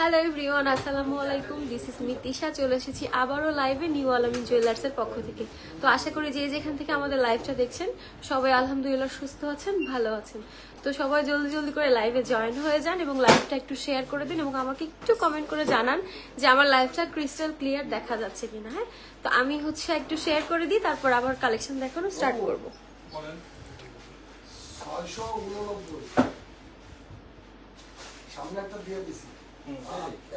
Hello everyone, আসসালামু আলাইকুম। This is me Tisha. চলে এসেছি আবারও লাইভে নিউ আলামিন জুয়েলার্সের পক্ষ থেকে। তো আশা করি যে যেখান থেকে আমাদের লাইভটা দেখছেন সবাই আলহামদুলিল্লাহ সুস্থ আছেন, ভালো আছেন। তো সবাই জলদি জলদি করে লাইভে জয়েন হয়ে যান এবং লাইভটা একটু শেয়ার করে দিন এবং আমাকে একটু কমেন্ট করে জানান যে আমার লাইভটা ক্রিস্টাল ক্লিয়ার দেখা যাচ্ছে কিনা। হ্যাঁ, তো আমি একটু শেয়ার করে দিই, তারপর আবার কালেকশন দেখানো স্টার্ট করবো। সামনে একটা দিয়ে দিছি,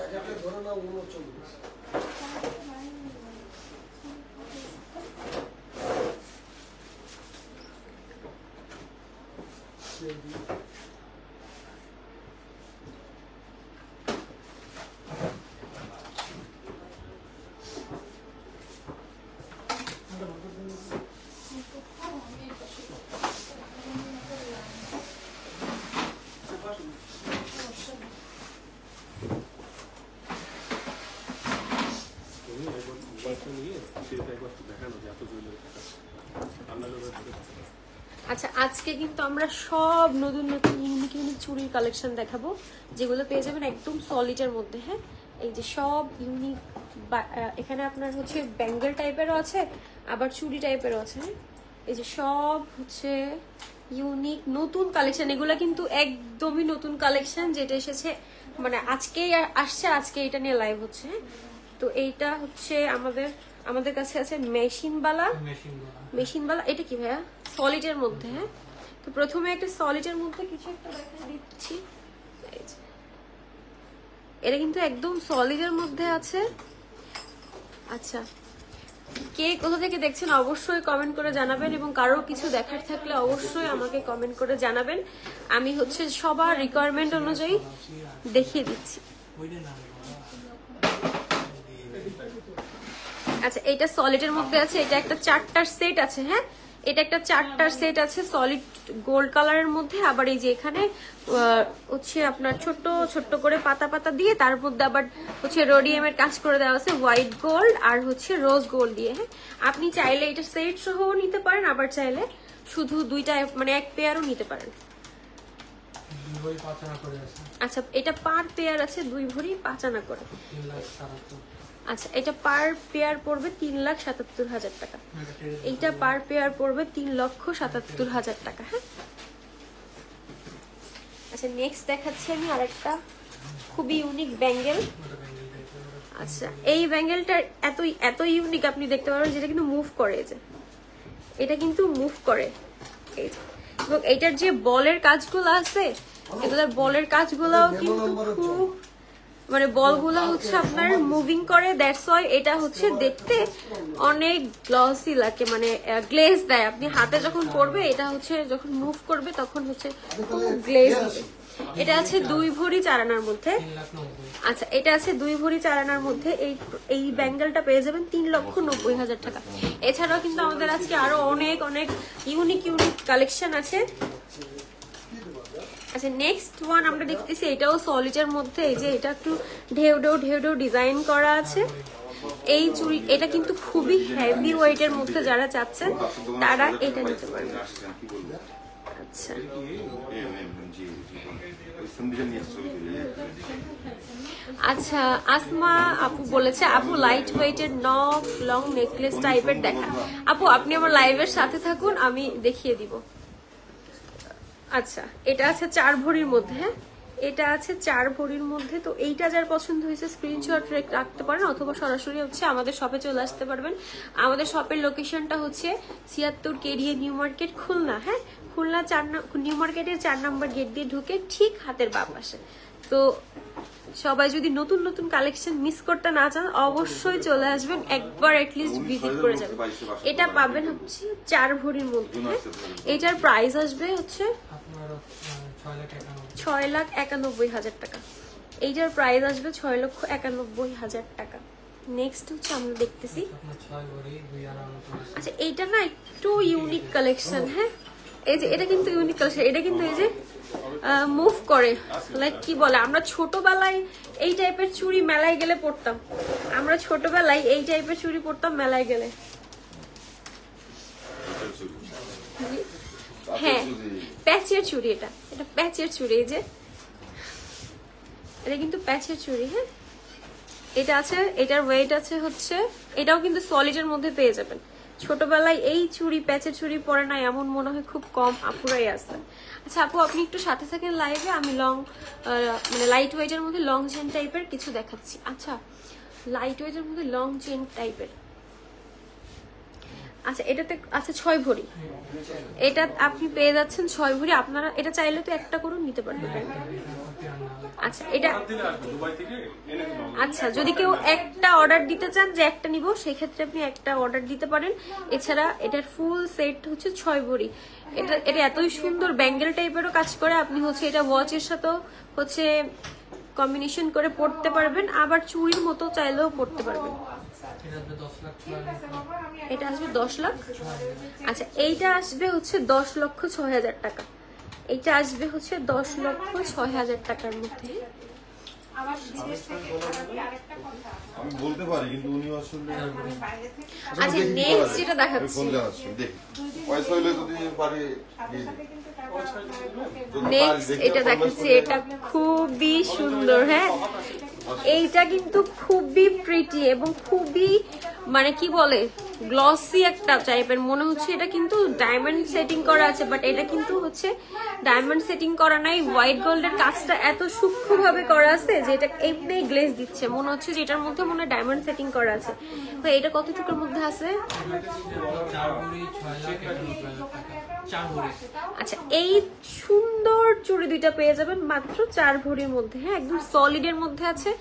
এক একটা ধরে না 39। আচ্ছা, আজকে কিন্তু আমরা সব নতুন নতুন ইউনিক ইউনিক চুড়ির কালেকশন দেখাবো, যেগুলো পেয়ে যাবেন একদম সলিডের মধ্যে। হ্যাঁ, এই যে সব ইউনিক, এখানে আপনার হচ্ছে ব্যাঙ্গেল টাইপেরও আছে, আবার চুড়ি টাইপেরও আছে। হ্যাঁ, এই যে সব হচ্ছে ইউনিক নতুন কালেকশন। এগুলো কিন্তু একদমই নতুন কালেকশন, যেটা এসেছে মানে আজকেই আসছে, আজকে এটা নিয়ে লাইভ হচ্ছে। তো এইটা হচ্ছে আমাদের কাছে আছে মেশিনবালা। এটা কি ভাইয়া? সলিডের মধ্যে। হ্যাঁ, তো প্রথমে একটা সলিডের মধ্যে কিছু একটা দেখা দিচ্ছি। এটা কিন্তু একদম সলিডের মধ্যে আছে। আচ্ছা, কে কোথা থেকে দেখছেন অবশ্যই কমেন্ট করে জানাবেন এবং কারো কিছু দেখার থাকলে অবশ্যই আমাকে কমেন্ট করে জানাবেন। আমি হচ্ছে সবার রিকোয়ারমেন্ট অনুযায়ী দেখিয়ে দিচ্ছি। আচ্ছা, এটা সলিডের মধ্যে আছে। এটা একটা 4টার সেট আছে। হ্যাঁ, এটা একটা 4টার সেট আছে সলিড গোল্ড কালারের মধ্যে। আবার এই যে এখানে হচ্ছে আপনার ছোট্ট ছোট্ট করে পাতা পাতা দিয়ে, তার মধ্যে আবার হচ্ছে রোডিয়ামের কাজ করে দেওয়া আছে হোয়াইট গোল্ড আর হচ্ছে রোজ গোল্ড দিয়ে। হ্যাঁ, আপনি চাইলে এটা সেট সহ নিতে পারেন, আবার চাইলে শুধু দুইটা মানে এক পেয়ারও নিতে পারেন। আচ্ছা, এটা পার পেয়ার আছে 2 ভরি 5 আনা করে। আচ্ছা, এটা পার পেয়ার পড়বে 3,77,000 টাকা। এইটা পার পেয়ার পড়বে 3,77,000 টাকা। হ্যাঁ, আচ্ছা নেক্সট দেখাচ্ছি আমি আরেকটা খুবই ইউনিক ব্যাঙ্গেল। আচ্ছা, এই ব্যাঙ্গেলটা এত ইউনিক, আপনি দেখতে পারবেন যেটা কিন্তু মুভ করে। যে এটা কিন্তু মুভ করে, এই যে, এবং এইটার যে বলের কাজগুলো আছে, এগুলোর বলের কাজগুলোও কিন্তু খুব মানে বলগুলো হচ্ছে আপনার মুভিং করে। দ্যাটস ওয়াই এটা হচ্ছে দেখতে অনেক গ্লসি লাগে, মানে গ্লেজ দেয়। আপনি হাতে যখন পরবে, এটা হচ্ছে যখন মুভ করবে তখন হচ্ছে গ্লেজ হবে। এটা আছে 2 ভরি 4 আনার মধ্যে। আচ্ছা, এটা আছে 2 ভরি 4 আনার মধ্যে। এই ব্যাঙ্গেলটা পেয়ে যাবেন 3,90,000 টাকা। এছাড়াও কিন্তু আমাদের আজকে আরো অনেক অনেক ইউনিক ইউনিক কালেকশন আছে। আচ্ছা, নেক্সট ওয়ান আমরা দেখতেছি, এটাও সলিডের মধ্যে। এই যে এটা একটু ঢেউ ঢেউ ডিজাইন করা আছে। এই চুড়ি এটা কিন্তু খুবই হেভি ওয়েটের মধ্যে, যারা চাচ্ছেন তারা এটা নিতে পারবেন। আচ্ছা, আচ্ছা আসমা আপু বলেছে, আপু লাইট ওয়েটের নক লং নেকলেস টাইপের দেখা। আপু আপনি আমার লাইভের সাথে থাকুন, আমি দেখিয়ে দিব। আচ্ছা, এটা আছে 4 ভরির মধ্যে। হ্যাঁ, এটা আছে 4 ভরির মধ্যে। তো এইটা যার পছন্দ হয়েছে স্ক্রিনশট রাখতে পারেন, অথবা সরাসরি হচ্ছে আমাদের শপে চলে আসতে পারবেন। আমাদের শপের লোকেশনটা হচ্ছে 76 কেডিএ নিউ মার্কেট, খুলনা। হ্যাঁ, খুলনা নিউ মার্কেটের 4 নম্বর গেট দিয়ে ঢুকে ঠিক হাতের বাম পাশে। তো সবাই যদি নতুন নতুন কালেকশন মিস করতে না চান, অবশ্যই চলে আসবেন, একবার এটলিস্ট ভিজিট করে যাবেন। এটা পাবেন হচ্ছে 4 ভরির মধ্যে। এটার প্রাইস আসবে হচ্ছে 6,91,000 টাকা। এইটার প্রাইস আসবে 6,91,000 টাকা। নেক্সট হচ্ছে আমরা দেখতেছি, আচ্ছা এইটা না একটু ইউনিক কালেকশন। হ্যাঁ, এই যে এটা কিন্তু ইউনিক কালেকশন। এটা কিন্তু এই যে মুভ করে, লাইক কি বলে, আমরা ছোটবেলায় এই টাইপের চুড়ি মেলায় গেলে পরতাম। আমরা ছোটবেলায় এই টাইপের চুড়ি পরতাম মেলায় গেলে। হ্যাঁ, প্যাচের চুড়ি। এটা প্যাচের চুড়ি। এই যে এটা কিন্তু প্যাচের চুড়ি, হ্যাঁ এটা আছে, এটার ওয়েট আছে হচ্ছে, এটাও কিন্তু সলিডের মধ্যে পেয়ে যাবেন। ছোটবেলায় এই চুড়ি প্যাচের চুড়ি পরে না এমন মনে হয় খুব কম আপুরাই আছে। আচ্ছা আপু আপনি একটু সাথে থাকেন লাইভে, আমি মানে লাইট ওয়েটের মধ্যে লং চেন টাইপের কিছু দেখাচ্ছি। আচ্ছা লাইট ওয়েটের মধ্যে লং চেন টাইপের, আচ্ছা এটাতে আচ্ছা 6 ভরি, এটা আপনি পেয়ে যাচ্ছেন 6 ভরি। আপনারা এটা চাইলে তো একটা করে নিতে পারবেন। আচ্ছা এটা আচ্ছা যদি কেউ একটা অর্ডার দিতে চান যে একটা নিব, সেই ক্ষেত্রে আপনি একটা অর্ডার দিতে পারেন। এছাড়া এটার ফুল সেট হচ্ছে 6 ভরি। এটা এতই সুন্দর ব্যাঙ্গেল টাইপেরও কাজ করে, আপনি হচ্ছে এটা ওয়াচের সাথেও হচ্ছে কম্বিনেশন করে পড়তে পারবেন, আবার চুড়ির মতো চাইলেও পড়তে পারবেন। এটা আসবে 10 লাখ। আচ্ছা এইটা আসবে হচ্ছে 10,06,000 টাকা। এইটা আসবে হচ্ছে 10,06,000 টাকার মধ্যে। আমি বলতে পারি কিন্তু উনি আসলে আচ্ছা নেক্সট যেটা দেখাচ্ছি, পয়সা হইলে যদি পারি নেক্সট এটা দেখাচ্ছি, এটা খুবই সুন্দর। হ্যাঁ এইটা কিন্তু খুবই প্রিটি এবং খুবই মানে কি বলে গ্লসি একটা টাইপের মনে হচ্ছে। এটা কিন্তু ডায়মন্ড সেটিং করা আছে, বাট এটা কিন্তু হচ্ছে ডায়মন্ড সেটিং করা নাই। হোয়াইট গোল্ডের কাজটা এত সূক্ষ্মভাবে করা আছে যে এটা এমনি গ্লেজ দিচ্ছে, মনে হচ্ছে যে এটার মধ্যে মনে হয় ডায়মন্ড সেটিং করা আছে। তো এটা কতটুকুর মধ্যে আছে? আচ্ছা এই সুন্দর চুড়ি দুইটা পেয়ে যাবেন মাত্র 4 ভরির মধ্যে। হ্যাঁ একদম সলিডের মধ্যে আছে,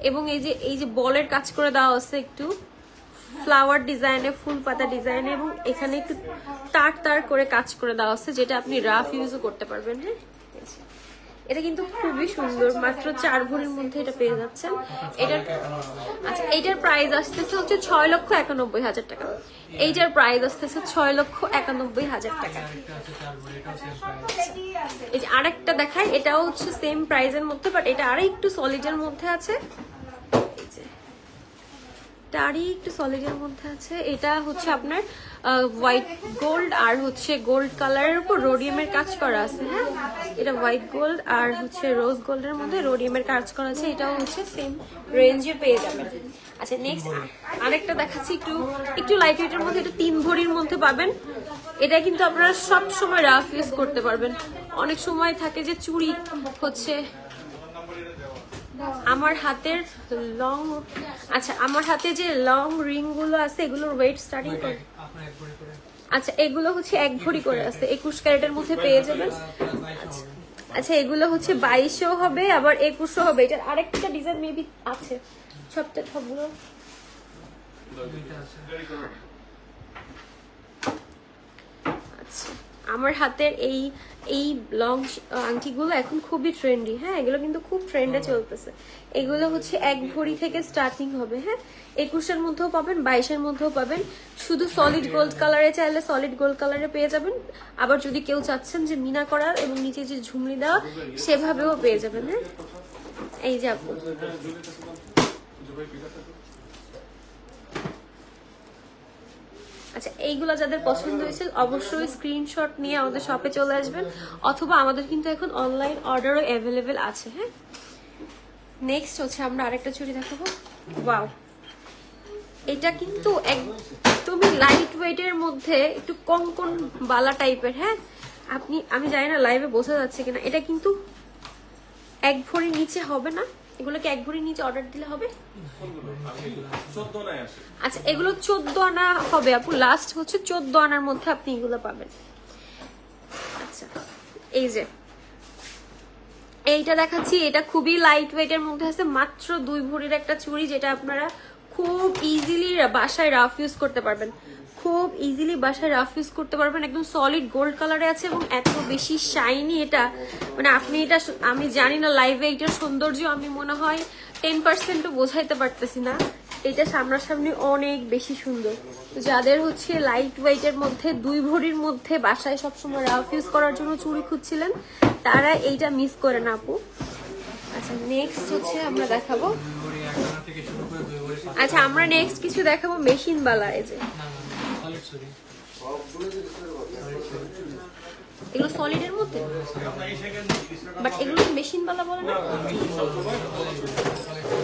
এবং এই যে বলের কাজ করে দেওয়া আছে একটু ফ্লাওয়ার ডিজাইনে, ফুল পাতা ডিজাইনে, এবং এখানে একটু তার তার করে কাজ করে দেওয়া আছে, যেটা আপনি রাফ ইউজও করতে পারবেন। হ্যাঁ এটা কিন্তু খুবই সুন্দর, মাত্র 4 ভরির মধ্যে এটা পেয়ে যাচ্ছেন। এটার আচ্ছা এইটার প্রাইস আসতেছে হচ্ছে 6,91,000 টাকা। এইটার প্রাইস আসতেছে 6,91,000 টাকা। এই যে আরেকটা দেখায়, এটাও হচ্ছে সেম প্রাইসের মধ্যে, বাট এটা আরো একটু সলিডের মধ্যে আছে। তারই একটু সলিডের মধ্যে আছে। এটা হচ্ছে আপনার হোয়াইট গোল্ড আর হচ্ছে গোল্ড কালারের উপর রোডিয়ামের কাজ করা আছে। হ্যাঁ এটা হোয়াইট গোল্ড আর হচ্ছে রোজ গোল্ডের মধ্যে রোডিয়ামের কাজ করা আছে। এটাও হচ্ছে সেম রেঞ্জে পেয়ে যাবেন। আচ্ছা নেক্সট আরেকটা দেখাচ্ছি, একটু লাইট ওয়েটের মধ্যে, এটা 3 ভরির মধ্যে পাবেন। এটা কিন্তু আপনারা সব সময় রাফ ইউজ করতে পারবেন। অনেক সময় থাকে যে চুড়ি হচ্ছে আমার হাতের লং, আচ্ছা আমার হাতে যে লং রিং গুলো আছে এগুলোর ওয়েট স্টার্টিং করে, আচ্ছা এগুলো হচ্ছে 1 ভরি করে আছে, 21 ক্যারেটের মধ্যে পেয়ে যাবেন। আচ্ছা এগুলো হচ্ছে 22ও হবে আবার 21ও হবে। এটার আরেকটা ডিজাইন মেবি আছে, সবগুলো আচ্ছা আমার হাতের এই লং আংটিগুলো এখন খুবই ট্রেন্ডি। হ্যাঁ এগুলো কিন্তু খুব ট্রেন্ডে চলতেছে। এগুলো হচ্ছে 1 ভরি থেকে স্টার্টিং হবে। হ্যাঁ 21-এর মধ্যেও পাবেন, 22-এর মধ্যেও পাবেন। শুধু সলিড গোল্ড কালারে চাইলে সলিড গোল্ড কালারে পেয়ে যাবেন, আবার যদি কেউ চাচ্ছেন যে মিনা করার এবং নিচে যে ঝুমলি দেওয়া সেভাবেও পেয়ে যাবেন। হ্যাঁ এই যে আপু আচ্ছা এইগুলো যাদের পছন্দ হয়েছে অবশ্যই স্ক্রিনশট নিয়ে আমাদের শপে চলে আসবেন, অথবা আমাদের কিন্তু এখন অনলাইন অর্ডারও অ্যাভেলেবেল আছে। হ্যাঁ নেক্সট হচ্ছে আমরা আরেকটা চুড়ি দেখাবো। ওয়াও এটা কিন্তু একদমই লাইট ওয়েটের মধ্যে একটু কঙ্কন বালা টাইপের। হ্যাঁ আমি জানি না লাইভে বোঝা যাচ্ছে কিনা, এটা কিন্তু 1 ভরির নিচে হবে না। এগুলোকে 1 ভরির নিচে অর্ডার দিলে হবে? আচ্ছা এগুলো 14 আনা হবে আপু, লাস্ট হচ্ছে 14 আনার মধ্যে আপনি এগুলো পাবেন। আচ্ছা এই যে এইটা দেখাচ্ছি, এটা খুবই লাইট ওয়েটের মধ্যে আছে, মাত্র 2 ভরির একটা চুড়ি, যেটা আপনারা খুব ইজিলি বাসায় রাফ ইউজ করতে পারবেন, খুব ইজিলি বাসায় রাফ ইউজ করতে পারবেন। একদম সলিড গোল্ড কালারে আছে এবং এত বেশি শাইনি এটা, মানে আপনি এটা আমি জানি না লাইভে এটার সৌন্দর্য আমি মনে হয় 10%ও বোঝাইতে পারতেছি না। এটা সামনাসামনি অনেক বেশি সুন্দর। যাদের হচ্ছে লাইট ওয়েটের মধ্যে 2 ভরির মধ্যে বাসায় সবসময় রাফ ইউজ করার জন্য চুড়ি খুঁজছিলেন, তারা এইটা মিস করে না আপু। আচ্ছা নেক্সট হচ্ছে আমরা দেখাবো, আচ্ছা আমরা নেক্সট কিছু দেখাবো মেশিন বালা। এই যে এগুলো সলিডের মধ্যে, বাট এগুলো মেশিন বালা বলে না।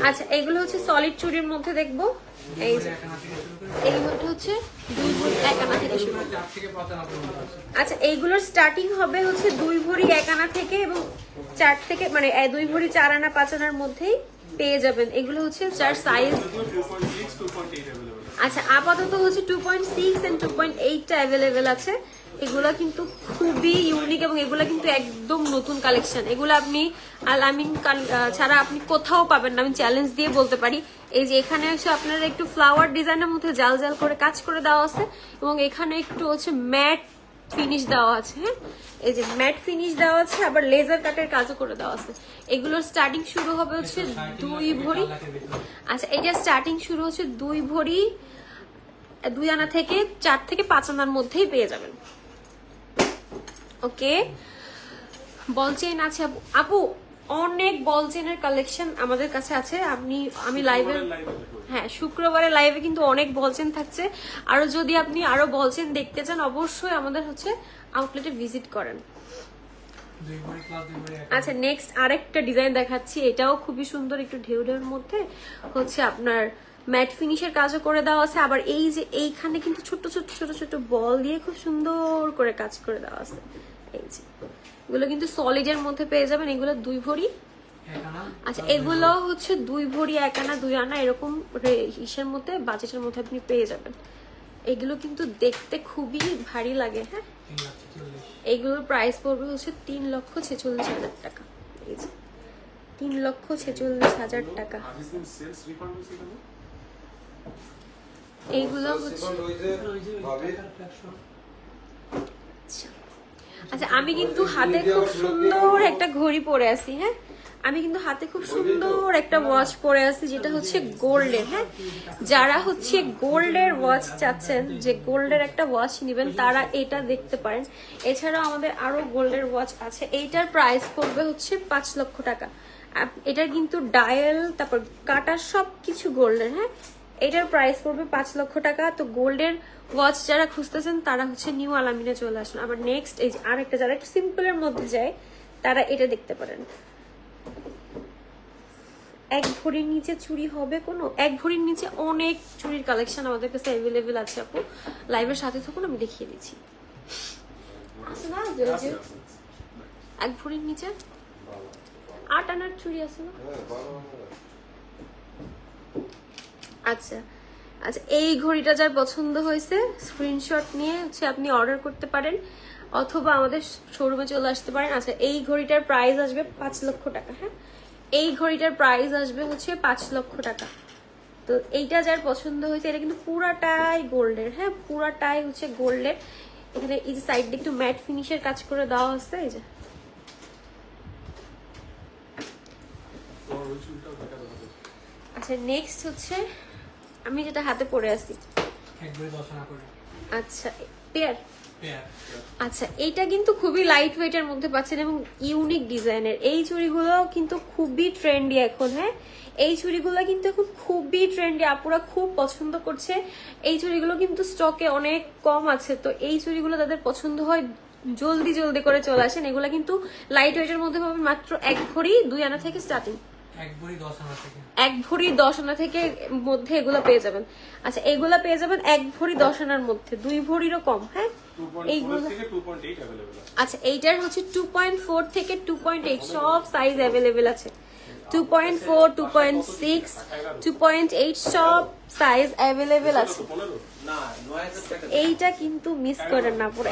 আচ্ছা এগুলো হচ্ছে সলিড চুড়ির মধ্যে দেখবো। এই যে এইগুলো হচ্ছে 2 ভরি 1 আনা থেকে শুরু। আচ্ছা এইগুলোর স্টার্টিং হবে হচ্ছে 2 ভরি 1 আনা থেকে এবং 4 থেকে মানে 2 ভরি 4 আনা 5 আনার মধ্যেই পেয়ে যাবেন। এগুলো হচ্ছে যার সাইজ আচ্ছা আপাতত হচ্ছে 2.6 and 2.8 টা অ্যাভেলেবেল আছে। এগুলা কিন্তু খুবই ইউনিক এবং এগুলা কিন্তু একদম নতুন কালেকশন। এগুলো আপনি আল আমিন ছাড়া আপনি কোথাও পাবেন না, আমি চ্যালেঞ্জ দিয়ে বলতে পারি। এই যে এখানে হচ্ছে আপনারা একটু ফ্লাওয়ার ডিজাইনের মধ্যে জাল জাল করে কাজ করে দেওয়া আছে এবং এখানে একটু হচ্ছে ম্যাট ফিনিশ দেওয়া আছে। হ্যাঁ এই যে ম্যাট ফিনিশ দেওয়া আছে, আবার লেজার কাটের কাজও করে দেওয়া আছে। এগুলোর স্টার্টিং শুরু হবে হচ্ছে 2 ভরি। আচ্ছা এটা স্টার্টিং শুরু হচ্ছে 2 ভরি 2 আনা থেকে 4 থেকে 5 আনার মধ্যেই পেয়ে যাবেন। ওকে বল চেইন আছে আপু, অনেক বল চেইনের কালেকশন আমাদের কাছে আছে। আমি লাইভে হ্যাঁ শুক্রবারে লাইভে কিন্তু অনেক বল চেইন থাকছে। আর যদি আপনি আরো বল চেইন দেখতে চান অবশ্যই আমাদের হচ্ছে আউটলেটে ভিজিট করেন। আচ্ছা নেক্সট আরেকটা ডিজাইন দেখাচ্ছি, এটাও খুবই সুন্দর, একটু ঢেউ ঢেউর মধ্যে হচ্ছে আপনার ম্যাট ফিনিশের কাজও করে দেওয়া আছে। আবার এই যে এইখানে কিন্তু ছোট ছোট ছোট ছোট বল দিয়ে খুব সুন্দর করে কাজ করে দেওয়া আছে। এই যে এগুলো কিন্তু সলিডের মধ্যে পেয়ে যাবেন। এগুলো 2 ভরি। আচ্ছা এগুলো হচ্ছে 2 ভরি 1 আনা 2 আনা এরকম ইসের মধ্যে বাজেটের মধ্যে আপনি পেয়ে যাবেন। এগুলো কিন্তু দেখতে খুবই ভারী লাগে। হ্যাঁ এগুলোর প্রাইস পড়বে হচ্ছে 3,46,000 টাকা। এই যে 3,46,000 টাকা। এইগুলো হচ্ছে আচ্ছা আমি কিন্তু হাতে খুব সুন্দর একটা ঘড়ি পরে আছি। হ্যাঁ আমি কিন্তু হাতে খুব সুন্দর একটা ওয়াচ পরে আছি যেটা হচ্ছে গোল্ডের। হ্যাঁ যারা হচ্ছে গোল্ডের ওয়াচ চাচ্ছেন, যে গোল্ডের একটা ওয়াচ নেবেন, তারা এটা দেখতে পারেন। এছাড়াও আমাদের আরো গোল্ডের ওয়াচ আছে। এইটার প্রাইস পড়বে হচ্ছে 5 লক্ষ টাকা। এটার কিন্তু ডায়াল তারপর কাটা সবকিছু গোল্ডের। হ্যাঁ এটার প্রাইস পড়বে 5 লক্ষ টাকা। তো গোল্ডের ওয়াচ যারা খুঁজতেছেন তারা হচ্ছে নিউ আলামিনে চলে আসুন। আবার নেক্সট এই যে আরেকটা যারা একটু সিম্পলের মধ্যে যায় তারা এটা দেখতে পারেন। 1 ভরির নিচে চুড়ি হবে কোনো? 1 ভরির নিচে অনেক চুড়ির কালেকশন আমাদের কাছে অ্যাভেলেবেল আছে আপু। লাইভের সাথে থাকুন, আমি দেখিয়ে দিচ্ছি। আছে না 1 ভরির নিচে 8 আনার চুড়ি আছে না? আচ্ছা আচ্ছা এই ঘড়িটা যার পছন্দ হয়েছে স্ক্রিনশট নিয়ে হচ্ছে আপনি অর্ডার করতে পারেন অথবা আমাদের শোরুমে চলে আসতে পারেন। আচ্ছা এই ঘড়িটার প্রাইস আসবে 5 লক্ষ টাকা। হ্যাঁ এই ঘড়িটার প্রাইস আসবে হচ্ছে 5 লক্ষ টাকা। তো এইটা যার পছন্দ হয়েছে, এটা কিন্তু পুরাটাই গোল্ডের। হ্যাঁ পুরাটাই হচ্ছে গোল্ডের। এখানে এই যে সাইড দিয়ে একটু ম্যাট ফিনিশের কাজ করে দেওয়া হচ্ছে। এই যে আচ্ছা নেক্সট হচ্ছে আমি যেটা হাতে পরে আছি। আচ্ছা পেয়ার। আচ্ছা এইটা কিন্তু খুবই লাইট ওয়েট এর মধ্যে পাচ্ছেন এবং ইউনিক ডিজাইনের। এই চুড়িগুলো কিন্তু খুবই ট্রেন্ডি এখন। হ্যাঁ এই চুড়িগুলো কিন্তু এখন খুবই ট্রেন্ডি, আপুরা খুব পছন্দ করছে। এই চুড়িগুলো কিন্তু স্টকে অনেক কম আছে। তো এই চুড়িগুলো তাদের পছন্দ হয় জলদি জলদি করে চলে আসেন। এগুলো কিন্তু লাইট ওয়েট এর মধ্যে পাবেন মাত্র 1 ভরি 2 আনা থেকে স্টার্টিং। 1 ভরি 10 আনা থেকে 1 ভরি 10 আনা থেকে মধ্যে এগুলো পেয়ে যাবেন। আচ্ছা এগুলা পেয়ে যাবেন 1 ভরি 10 আনার মধ্যে, 2 ভরিরও কম। হ্যাঁ এইগুলো থেকে 2.8 अवेलेबल আছে। আচ্ছা এইটার হচ্ছে 2.4 থেকে 2.8 সব সাইজ अवेलेबल আছে। 2.4 2.6 2.8 সব সাইজ अवेलेबल আছে। এইটা কিন্তু মিস করেন না পুরো।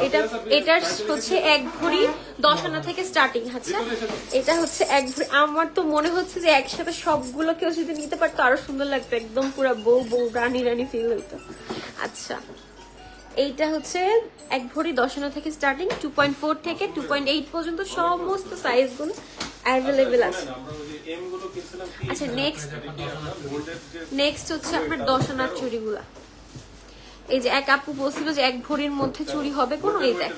এটার হচ্ছে 1 ভরি 10 আনা থেকে স্টার্টিং। আচ্ছা এটা হচ্ছে 1 ভরি। আমার তো মনে হচ্ছে যে একসাথে সবগুলো কেউ যদি নিতে পারতো আরো সুন্দর লাগতো, একদম পুরো বউ বউ রানী রানী ফিল হইতো। আচ্ছা এইটা হচ্ছে 1 ভরি 10 আনা থেকে স্টার্টিং, 2.4 থেকে 2.8 পর্যন্ত সমস্ত সাইজগুলো অ্যাভেলেবেল আছে। আচ্ছা নেক্সট হচ্ছে আপনার 10 আনার চুড়িগুলা। এই যে এক আপু বলছিল যে 1 ভরির মধ্যে চুড়ি হবে কোনো, এই দেখ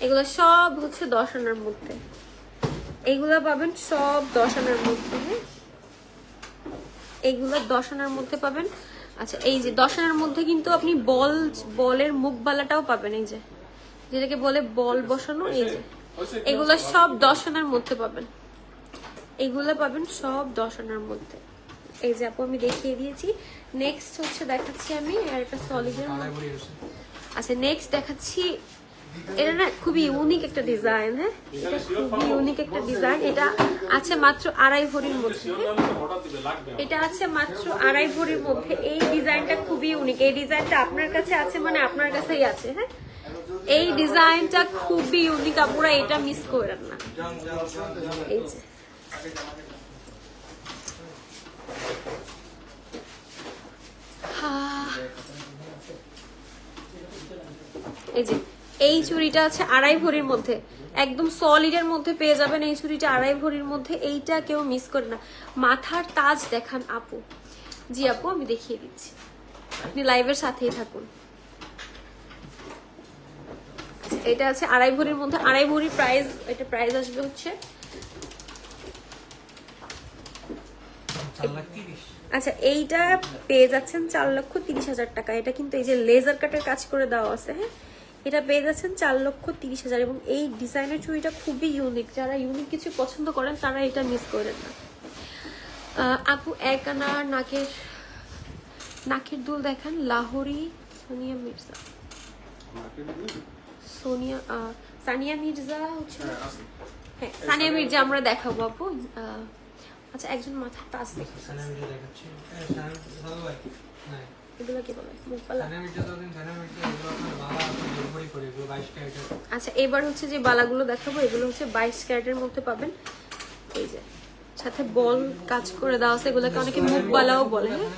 এগুলো সব হচ্ছে 10 আনার মধ্যে। এইগুলা পাবেন সব 10 আনার মধ্যে। এইগুলো 10 আনার মধ্যে পাবেন। আচ্ছা এই যে 10 আনার মধ্যে কিন্তু আপনি বলের মুখবালাটাও পাবেন। এই যে যেটাকে বলে বল বসানো। এই যে এগুলো সব 10 আনার মধ্যে পাবেন, এগুলো পাবেন সব 10 আনার মধ্যে। এই যে আপু আমি দেখিয়ে দিয়েছি। নেক্সট হচ্ছে দেখাচ্ছি আমি আর একটা সলিডের মধ্যে। আচ্ছা নেক্সট দেখাচ্ছি, এটা না খুবই ইউনিক একটা ডিজাইন। হ্যাঁ এটা খুবই ইউনিক একটা ডিজাইন। এটা আছে মাত্র 2.5 ভরির মধ্যে। এটা আছে মাত্র 2.5 ভরির মধ্যে। এই ডিজাইনটা খুবই ইউনিক। এই ডিজাইনটা আপনার কাছে আছে মানে আপনার কাছেই আছে। হ্যাঁ এই ডিজাইনটা খুবই ইউনিক, আপনারা এটা মিস করেন না। এই যে এই যে এই চুড়িটা আছে 2.5 ভরির মধ্যে, একদম সলিডের মধ্যে পেয়ে যাবেন এই চুড়িটা 2.5 ভরির মধ্যে। এইটা কেউ মিস করে না। মাথার তাজ দেখান আপু। জি আপু আমি দেখিয়ে দিচ্ছি, আপনি লাইভের সাথেই থাকুন। এটা আছে 2.5 ভরির মধ্যে। 2.5 ভরি প্রাইস, এটা প্রাইস আসবে হচ্ছে আচ্ছা এইটা পেয়ে যাচ্ছেন 4,30,000 টাকা। এটা কিন্তু এই যে লেজার কাটের কাজ করে দেওয়া আছে। হ্যাঁ এটা পেয়ে যাচ্ছেন 4,30,000। এবং এই ডিজাইনের চুড়িটা খুবই ইউনিক, যারা ইউনিক কিছু পছন্দ করেন তারা এটা মিস করেন না। আপু 1 আনা নাকের দুল দেখান। লাহোরি সানিয়া মির্জা, সানিয়া মির্জা হচ্ছে। হ্যাঁ সানিয়া মির্জা আমরা দেখাবো আপু। আচ্ছা একজন মাথার তাজ দেখাচ্ছি, এগুলো কি বলে মুখপালা। আচ্ছা এবার হচ্ছে যে বালাগুলো দেখাবো, এগুলো হচ্ছে 22 ক্যারেটের মধ্যে পাবেন। এই যে সাথে বল কাজ করে দেওয়া আছে, এগুলোকে অনেকে মুখবালাও বলে। হ্যাঁ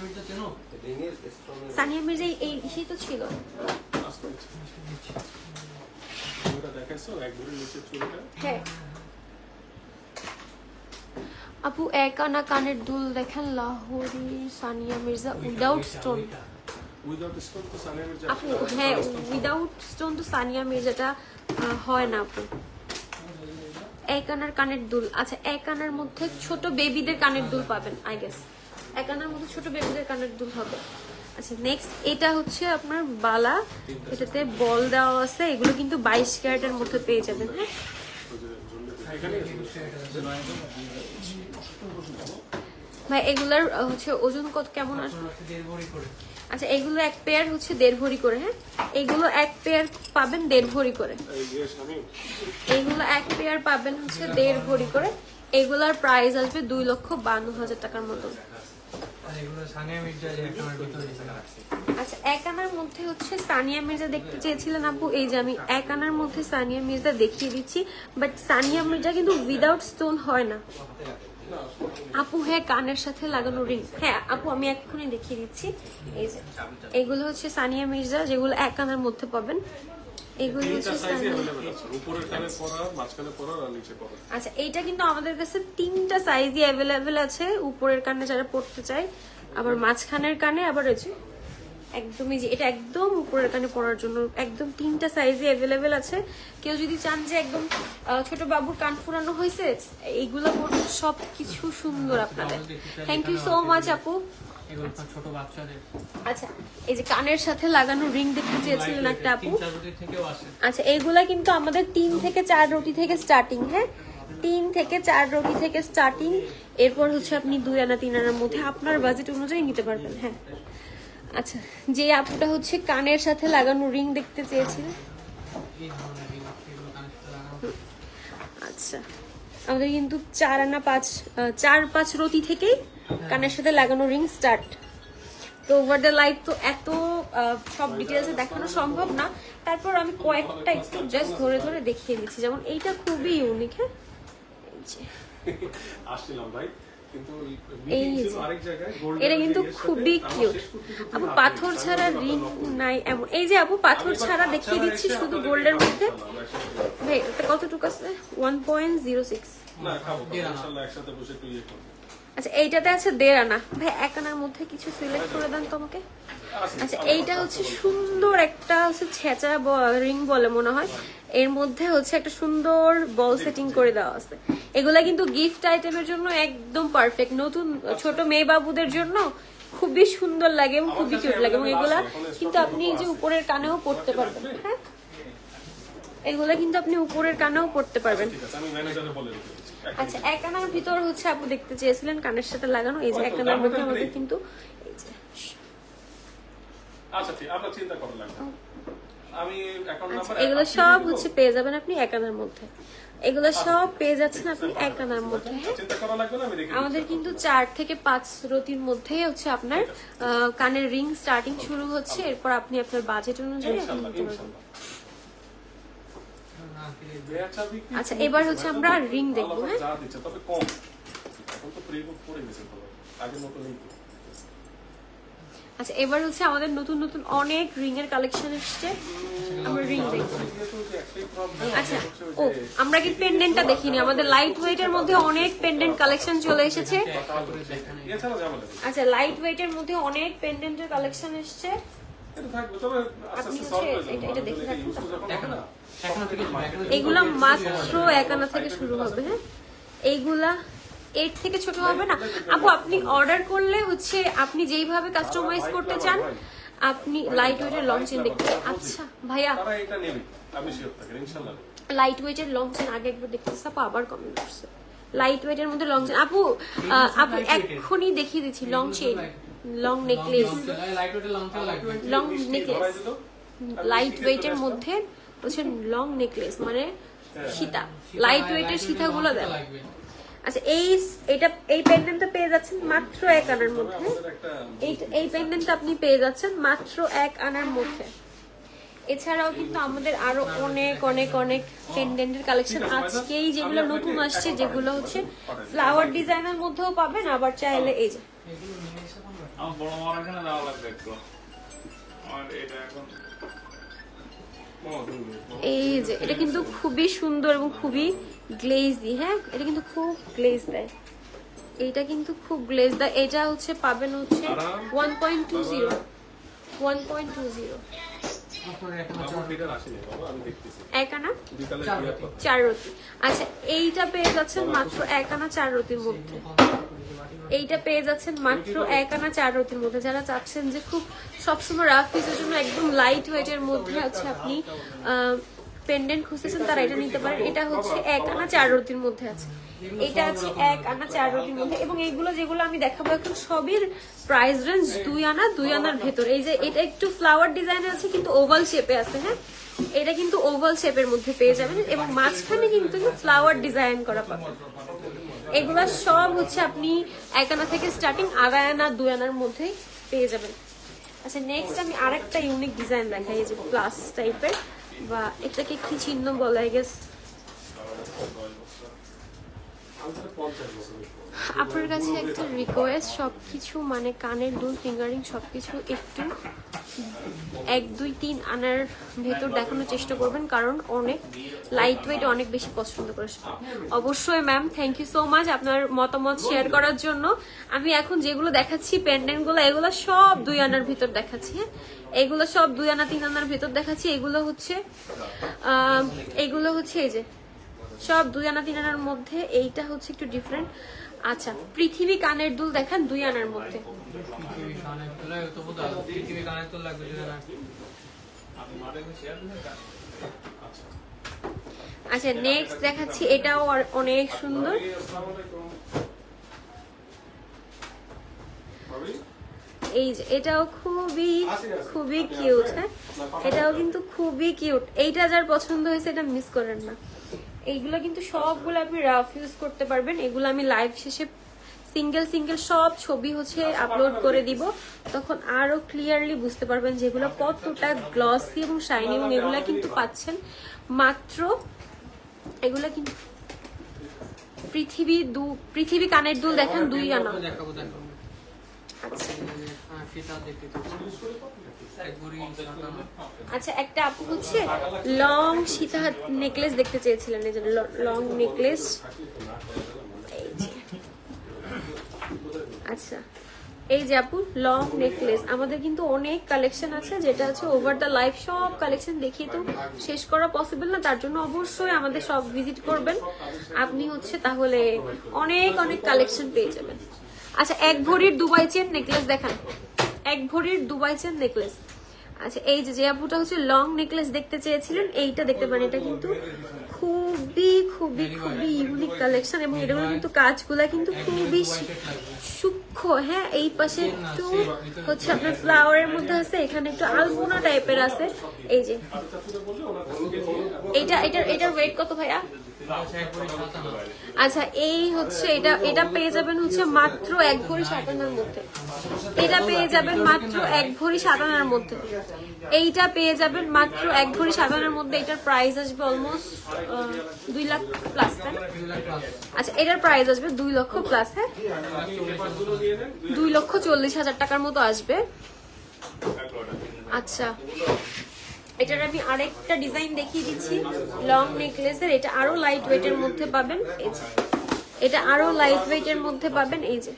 সানিয়া মির্জা এই ইসেই তো ছিল। হ্যাঁ আপু 1 আনা কানের দুল দেখেন। Lahori Sania Mirza without stone. আপু হ্যাঁ উইদাউট স্টোন তো সানিয়া মির্জাটা হয় না আপু। 1 আনার কানের দুল। আচ্ছা 1 আনার মধ্যে ছোট বেবিদের কানের দুল পাবেন আই গেস। 1 আনার মধ্যে ছোট বেবিদের কানের দুল হবে। আচ্ছা নেক্সট এটা হচ্ছে আপনার বালা, এটাতে বল দেওয়া আছে। এগুলো কিন্তু 22 ক্যারেটের মধ্যে পেয়ে যাবেন। হ্যাঁ ভাই এগুলার হচ্ছে ওজন কত কেমন আসবে? আচ্ছা এগুলো এক পেয়ার হচ্ছে 1.5 ভরি করে। হ্যাঁ এগুলো এক পেয়ার পাবেন 1.5 ভরি করে। এইগুলো এক পেয়ার পাবেন হচ্ছে 1.5 ভরি করে। এগুলার প্রাইস আসবে 2,52,000 টাকার মতো। আচ্ছা 1 আনার মধ্যে হচ্ছে সানিয়া মির্জা দেখতে চেয়েছিলেন আপু। এই যে আমি 1 আনার মধ্যে সানিয়া মির্জা দেখিয়ে দিচ্ছি, বাট সানিয়া মির্জা কিন্তু উইদাউট স্টোন হয় না আপু। হ্যাঁ কানের সাথে লাগানো রিং। হ্যাঁ আপু আমি এক্ষুনি দেখিয়ে দিচ্ছি। এই যে এগুলো হচ্ছে সানিয়া মির্জা, যেগুলো 1 আনার মধ্যে পাবেন। এগুলো হচ্ছে আচ্ছা এইটা কিন্তু আমাদের কাছে 3টা সাইজই অ্যাভেলেবেল আছে। উপরের কানে যারা পড়তে চায়, আবার মাঝখানের কানে, আবার হচ্ছে একদমই যে এটা একদম উপরের কানে পড়ার জন্য একদম 3টা সাইজই অ্যাভেলেবেল আছে। কেউ যদি চান যে একদম ছোট বাবুর কান ফুরানো হয়েছে, এইগুলো পড়তে সবকিছু সুন্দর আপনাদের। থ্যাংক ইউ সো মাচ আপু। আচ্ছা এই যে কানের সাথে লাগানো রিং দেখতে চেয়েছিলেন একটা আপু। আচ্ছা এইগুলা কিন্তু আমাদের 3 থেকে 4 রুটি থেকে স্টার্টিং। হ্যাঁ 3 থেকে 4 রুটি থেকে স্টার্টিং। এরপর হচ্ছে আপনি 2 আনা 3 আনার মধ্যে আপনার বাজেট অনুযায়ী নিতে পারবেন। হ্যাঁ আচ্ছা যে আপুটা হচ্ছে কানের সাথে লাগানো রিং দেখতে চেয়েছিলেন, আচ্ছা আমাদের কিন্তু 4 আনা 4-5 রুটি থেকেই কানের সাথে লাগানো রিং স্টার্ট। তো ওভার দ্য লাইফ তো এত সব ডিটেলসে দেখানো সম্ভব না, তারপর আমি কয়েকটা একটু জাস্ট ধরে ধরে দেখিয়ে দিচ্ছি। যেমন এইটা খুবই ইউনিক। হ্যাঁ আসছিলাম ভাই এটা কিন্তু খুবই কিউট আপু। পাথর ছাড়া রিং নাই এমন। এই যে আপু পাথর ছাড়া দেখিয়ে দিচ্ছি শুধু গোল্ডের মধ্যে। ভাই এটা কতটুকু আছে? 1.06। আচ্ছা এইটাতে আছে 1.5 আনা। ভাই 1 আনার মধ্যে কিছু সিলেক্ট করে দেন তো আমাকে। আচ্ছা এইটা হচ্ছে সুন্দর একটা হচ্ছে ছেঁচা রিং বলে মনে হয়। এর মধ্যে হচ্ছে একটা সুন্দর বল সেটিং করে দেওয়া আছে। এগুলা কিন্তু গিফট আইটেমের জন্য একদম পারফেক্ট। নতুন ছোট মেয়ে বাবুদের জন্য খুবই সুন্দর লাগে এবং খুবই কিউট লাগে। এবং এগুলা কিন্তু আপনি যে উপরের কানেও পড়তে পারবেন। হ্যাঁ এগুলো কিন্তু আপনি উপরের কানেও পড়তে পারবেন। ঠিক আছে, আমি ম্যানেজারে বলে রেখে দিচ্ছি। আচ্ছা, এক আনার ভিতর হচ্ছে আপু দেখতে চেয়েছিলেন কানের সাথে লাগানো, এই যে এক আনার মধ্যে আমাদের কিন্তু এই যে আচ্ছা ঠিক, আপনার চিন্তা করা লাগবে না। আমি অ্যাকাউন্ট আচ্ছা, নাম্বার এগুলো সব হচ্ছে পেয়ে যাবেন আপনি এক আনার মধ্যে, এগুলো সব পেয়ে যাচ্ছেন আপনি এক আনার মধ্যে। হ্যাঁ, চিন্তা করা লাগবে না, আমি রেখে আমাদের কিন্তু 4 থেকে 5 রতির মধ্যেই হচ্ছে আপনার কানের রিং স্টার্টিং শুরু হচ্ছে, এরপর আপনি আপনার বাজেট অনুযায়ী আপনি ইনশাআল্লাহ, নিতে পারবেন। ইনশাআল্লাহ। বেয়া চাবি কি? আচ্ছা, এবার হচ্ছে আমরা রিং দেখবো। আল্লাহ হ্যাঁ, যা দিচ্ছে, তবে কম। এখন তো প্রি-বুক পড়ে গেছে তো, আগের মতো নেই তো। আচ্ছা, এবার হচ্ছে আমাদের নতুন নতুন অনেক রিং এর কালেকশন এসেছে, আমরা রিং দেখবো। আচ্ছা, ও আমরা কি পেন্ডেন্টটা দেখিনি, আমাদের লাইট ওয়েটের মধ্যে অনেক পেন্ডেন্ট কালেকশন চলে এসেছে। এছাড়া ঝামেলা নেই। আচ্ছা, লাইট ওয়েটের মধ্যে অনেক পেন্ডেন্টের কালেকশন এসেছে। এটা থাকবে, তবে আস্তে আপনি আস্তে সলভ হয়ে হচ্ছে যাবে। এটা দেখে মানুষজন রাখুন। use to যখন হবে না, এগুলা মাত্র 1 আনা থেকে শুরু হবে। হ্যাঁ, এইগুলা 8 থেকে ছোট হবে না আপু, আপনি অর্ডার করলে হচ্ছে আপনি যেইভাবে কাস্টমাইজ করতে চান আপনি লাইট ওয়েটের লং চেন দেখতে। আচ্ছা ভাইয়া, তারা এটা নেবে, আমি শিওর থাকি, ইনশাআল্লাহ। লাইট ওয়েটের লং চেন আগে একবার দেখতেছি আপু, আবার কমেন্ট করছে লাইট ওয়েটের মধ্যে লং চেন। আপু আপু এখনই দেখিয়ে দিচ্ছি, long chain, long necklace, long necklace, light ওয়েটের মধ্যে হচ্ছে লং নেকলেস মানে সীতা, লাইট ওয়েটের সীতাগুলো দেন। আচ্ছা, এই পেন্ডেন্টটা পেয়ে যাচ্ছেন মাত্র 1 আনার মধ্যে। এই পেন্ডেন্টটা আপনি পেয়ে যাচ্ছেন মাত্র 1 আনার মধ্যে। এছাড়াও কিন্তু আমাদের আরো অনেক অনেক অনেক পেন্ডেন্টের কালেকশন আজকেই যেগুলো নতুন আসছে, যেগুলো হচ্ছে ফ্লাওয়ার ডিজাইনের মধ্যেও পাবেন, আবার চাইলে এই যে আমার বড় মার এখানে দেওয়া লাগবে একটু। আমার এটা এখন এই যে এটা কিন্তু খুবই সুন্দর এবং খুবই গ্লেজি। হ্যাঁ, এটা কিন্তু খুব গ্লেজ দেয়, এইটা কিন্তু খুব গ্লেজ দেয়। এটা হচ্ছে পাবেন হচ্ছে 1.20 এক আনা 4 রতি। আচ্ছা, এইটা পেয়ে যাচ্ছেন মাত্র 1 আনা 4 রতির মধ্যে, এইটা পেয়ে যাচ্ছেন মাত্র 1 আনা 4 রতির মধ্যে। যারা চাচ্ছেন যে খুব সবসময় রাফ ইউজের জন্য একদম লাইট ওয়েটের মধ্যে আছে আপনি পেন্ডেন্ট খুঁজতেছেন, তারা এটা নিতে পারেন। এটা হচ্ছে 1 আনা 4 রতির মধ্যে আছে, এটা আছে 1 আনা 4 রতির মধ্যে। এবং এইগুলো যেগুলো আমি দেখাবো এখন সবই প্রাইস রেঞ্জ 2 আনা 2 আনার ভেতর। এই যে এটা একটু ফ্লাওয়ার ডিজাইন আছে কিন্তু ওভাল শেপে আছে। হ্যাঁ, এটা কিন্তু ওভাল শেপের মধ্যে পেয়ে যাবেন এবং মাঝখানে কিন্তু ফ্লাওয়ার ডিজাইন করা পাবেন। এগুলা সব হচ্ছে আপনি 1 আনা থেকে স্টার্টিং 2.5 আনা 2 আনার মধ্যেই পেয়ে যাবেন। আচ্ছা, নেক্সট আমি আরেকটা ইউনিক ডিজাইন দেখাই, এই যে প্লাস টাইপের, বা এটাকে কি চিহ্ন বলে আই গেস। আপনার কাছে একটা রিকোয়েস্ট, সবকিছু মানে কানের দুল, ফিঙ্গারিং সবকিছু একটু 1, 2, 3 আনার ভেতর দেখানোর চেষ্টা করবেন, কারণ অনেক লাইট ওয়েট অনেক বেশি পছন্দ করে। অবশ্যই ma'am, thank you so much আপনার মতামত শেয়ার করার জন্য। আমি এখন যেগুলো দেখাচ্ছি পেন্ডেন্ট গুলো, এগুলো সব 2 আনার ভিতর দেখাচ্ছি। এগুলো সব 2 আনা 3 আনার ভিতর দেখাচ্ছি। এগুলো হচ্ছে এই যে সব 2 আনা 3 আনার মধ্যে, এইটা হচ্ছে একটু ডিফারেন্ট। আচ্ছা, পৃথিবী কানের দুল দেখান 2 আনার মধ্যে। আচ্ছা, নেক্সট দেখাচ্ছি, এটাও অনেক সুন্দর। এই যে এটাও খুবই কিউট। হ্যাঁ, এটাও কিন্তু খুবই কিউট। এইটা যার পছন্দ হয়েছে এটা মিস করেন না। এইগুলো কিন্তু সবগুলো আপনি রাফ ইউজ করতে পারবেন। এগুলো আমি লাইভ শেষে সিঙ্গেল সিঙ্গেল সব ছবি হচ্ছে আপলোড করে দিব, তখন আরো ক্লিয়ারলি বুঝতে পারবেন যেগুলো কতটা গ্লসি এবং শাইনি। এবং এগুলা কিন্তু পাচ্ছেন মাত্র, এগুলা কিন্তু পৃথিবী কানের দুল দেখেন 2 আনা। আচ্ছা, একটা আপু হচ্ছে লং সীতা হাত নেকলেস দেখতে চেয়েছিলেন, এই যে লং নেকলেস। আচ্ছা, এই যে আপু লং নেকলেস, আমাদের কিন্তু অনেক কালেকশন আছে, যেটা হচ্ছে ওভার দ্য লাইফ সব কালেকশন দেখিয়ে তো শেষ করা পসিবল না। তার জন্য অবশ্যই আমাদের সব ভিজিট করবেন, আপনি হচ্ছে তাহলে অনেক অনেক কালেকশন পেয়ে যাবেন। আচ্ছা, 1 ভরির দুবাই চেন নেকলেস দেখান, 1 ভরির দুবাই চেন নেকলেস। আচ্ছা এই যে আপুটা হচ্ছে লং নেকলেস দেখতে চেয়েছিলেন, এইটা দেখতে পারেন। এটা কিন্তু খুবই খুবই খুবই ইউনিক কালেকশন এবং এটাগুলো কিন্তু কাজগুলা কিন্তু খুবই সূক্ষ্ম। হ্যাঁ, এই পাশে একটু হচ্ছে আপনার ফ্লাওয়ারের মধ্যে আছে, এখানে একটু আলপনা টাইপের আছে। এই যে এটার ওয়েট কত ভাইয়া? আচ্ছা এই হচ্ছে এটা পেয়ে যাবেন হচ্ছে মাত্র 1 ভরি 57 মধ্যে। এটা পেয়ে যাবেন মাত্র 1 ভরি 57 মধ্যে। এইটা পেয়ে যাবেন মাত্র 1 ভরি 57 মধ্যে। এটার প্রাইস আসবে অলমোস্ট 2 লাখ প্লাস। আচ্ছা এটার প্রাইস আসবে 2 লক্ষ প্লাস। হ্যাঁ 2,40,000 টাকার মতো আসবে। আচ্ছা এটার আমি আরেকটা ডিজাইন দেখিয়ে দিচ্ছি লং নেকলেসের। এটা আরো লাইট ওয়েটের মধ্যে পাবেন। এই যে এটা আরো লাইট ওয়েটের মধ্যে পাবেন। এই যে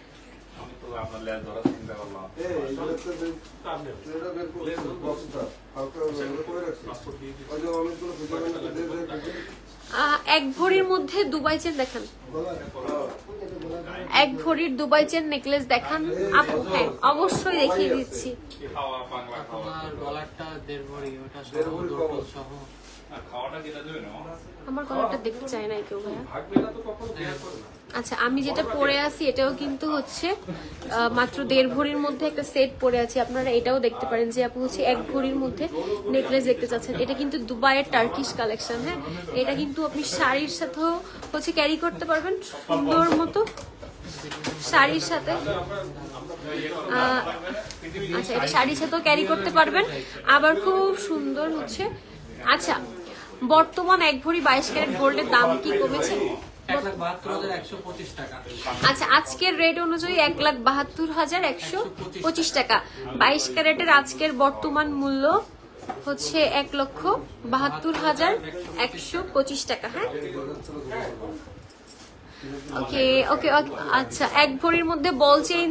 এক ভরির মধ্যে দুবাই চেন দেখান, 1 ভরির দুবাই চেন নেকলেস দেখান আপু। হ্যাঁ অবশ্যই দেখিয়ে দিচ্ছি। আমার গলাটা দেখতে চায় না কেউ ভাইয়া। আচ্ছা আমি যেটা পরে আছি এটাও কিন্তু হচ্ছে মাত্র 1.5 ভরির মধ্যে একটা সেট পরে আছি। আপনারা এটাও দেখতে পারেন যে আপু হচ্ছে 1 ভরির মধ্যে নেকলেস দেখতে চাচ্ছেন। এটা কিন্তু দুবাইয়ের টার্কিশ কালেকশন। হ্যাঁ এটা কিন্তু আপনি শাড়ির সাথেও হচ্ছে ক্যারি করতে পারবেন সুন্দর মতো শাড়ির সাথে। আচ্ছা এটা শাড়ির সাথেও ক্যারি করতে পারবেন, আবার খুব সুন্দর হচ্ছে। আচ্ছা বর্তমান 1 ভরি 22 ক্যারেট গোল্ডের দাম কি কমেছে? 1,72,125 টাকা। আচ্ছা আজকের রেট অনুযায়ী 1,72,125 টাকা। 22 ক্যারেটের আজকের বর্তমান মূল্য হচ্ছে 1,72,125 টাকা। হ্যাঁ ওকে ওকে আচ্ছা 1 ভরির মধ্যে বল চেইন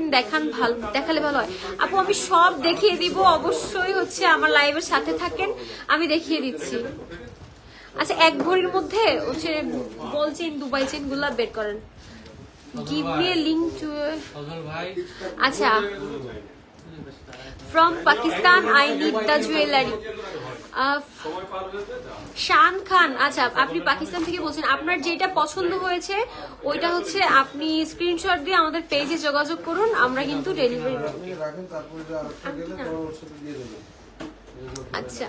দেখালে ভালো হয় আপু। আমি সব দেখিয়ে দিব, অবশ্যই হচ্ছে আমার লাইভের সাথে থাকেন, আমি দেখিয়ে দিচ্ছি। আচ্ছা 1 ভরির মধ্যে হচ্ছে বল চেইন দুবাই চেইন গুলা বের করেন। Give me a link too. আচ্ছা from Pakistan I need the jewellery. Shan Khan, আচ্ছা আপনি পাকিস্তান থেকে বলছেন। আপনার যেটা পছন্দ হয়েছে ওইটা হচ্ছে আপনি স্ক্রিনশট দিয়ে আমাদের পেজে যোগাযোগ করুন, আমরা কিন্তু ডেলিভারি করব। আচ্ছা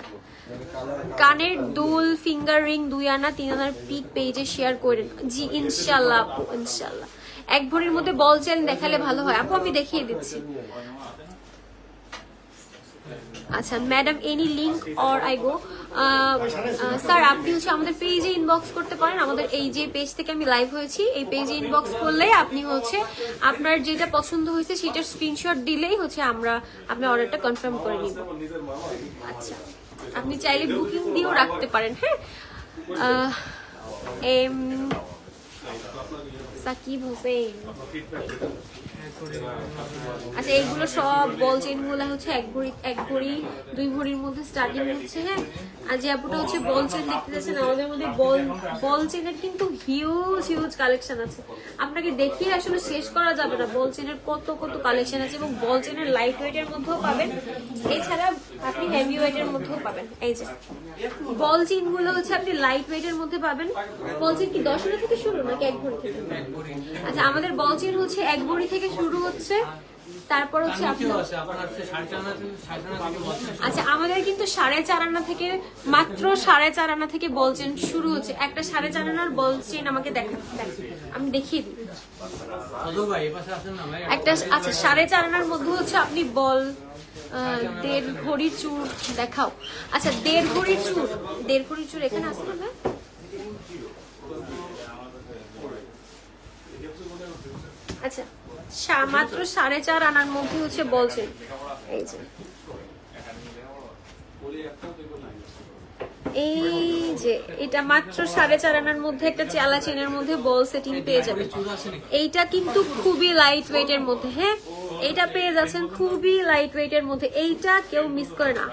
কানের দুল, ফিঙ্গার রিং 2 আনা 3 আনার পিক পেজে শেয়ার করেন। জি ইনশাল্লাহ আপু ইনশাল্লাহ। 1 ভরির মধ্যে বল চেন দেখালে ভালো হয় আপু, আমি দেখিয়ে দিচ্ছি। আচ্ছা madam any link or I go. Sir আপনি হচ্ছে আমাদের পেজে ইনবক্স করতে পারেন। আমাদের এই যে পেজ থেকে আমি লাইভ হয়েছি এই পেজে ইনবক্স করলে আপনি হচ্ছে আপনার যেটা পছন্দ হয়েছে সেটার স্ক্রিনশট দিলেই হচ্ছে আমরা আপনার অর্ডারটা কনফার্ম করে নিব। আচ্ছা আপনি চাইলে বুকিং দিয়েও রাখতে পারেন। হ্যাঁ সাকিব হোসেন। আচ্ছা এইগুলো সব বল চেইন গুলো হচ্ছে 1 ভরি 2 ভরির মধ্যে স্টার্টিং হচ্ছে। হ্যাঁ আর যে আপুটা হচ্ছে বল চেইন দেখতে যাচ্ছেন আমাদের মধ্যে বল চেইনের কিন্তু হিউজ কালেকশন আছে, আপনাকে দেখিয়ে আসলে শেষ করা যাবে না। বল চেইনের কত কালেকশন আছে এবং বল চেইনের লাইট ওয়েটের মধ্যেও পাবেন, এছাড়া আপনি হেভি ওয়েটের মধ্যেও পাবেন। এই যে বল চেইন গুলো হচ্ছে আপনি লাইট ওয়েটের মধ্যে পাবেন। বল চেইন কি 10 আনা থেকে শুরু নাকি 1 ভরি থেকে? আচ্ছা আমাদের বল চেইন হচ্ছে 1 ভরি থেকে শুরু হচ্ছে, তারপর হচ্ছে আচ্ছা আমাদের কিন্তু 4.5 আনা থেকে মাত্র 4.5 আনা থেকে বল চেইন শুরু হচ্ছে। একটা 4.5 আনার বল চেইন আমাকে দেখান, আমি দেখিয়ে দিই একটা। আচ্ছা 4.5 আনার মধ্যে হচ্ছে আপনি বল 1.5 ভরি চুর দেখাও। আচ্ছা 1.5 ভরি চুর এখানে আছে না? আচ্ছা মাত্র 4.5 আনার মধ্যে হচ্ছে বল চেইন। এই যে এটা মাত্র 4.5 আনার মধ্যে একটা চালা চেনের মধ্যে বল সেটিং পেয়ে যাবে। এইটা কিন্তু খুবই লাইট ওয়েটের মধ্যে। হ্যাঁ এটা পেয়ে যাচ্ছেন খুবই লাইট ওয়েটের মধ্যে, এইটা কেউ মিস করে না।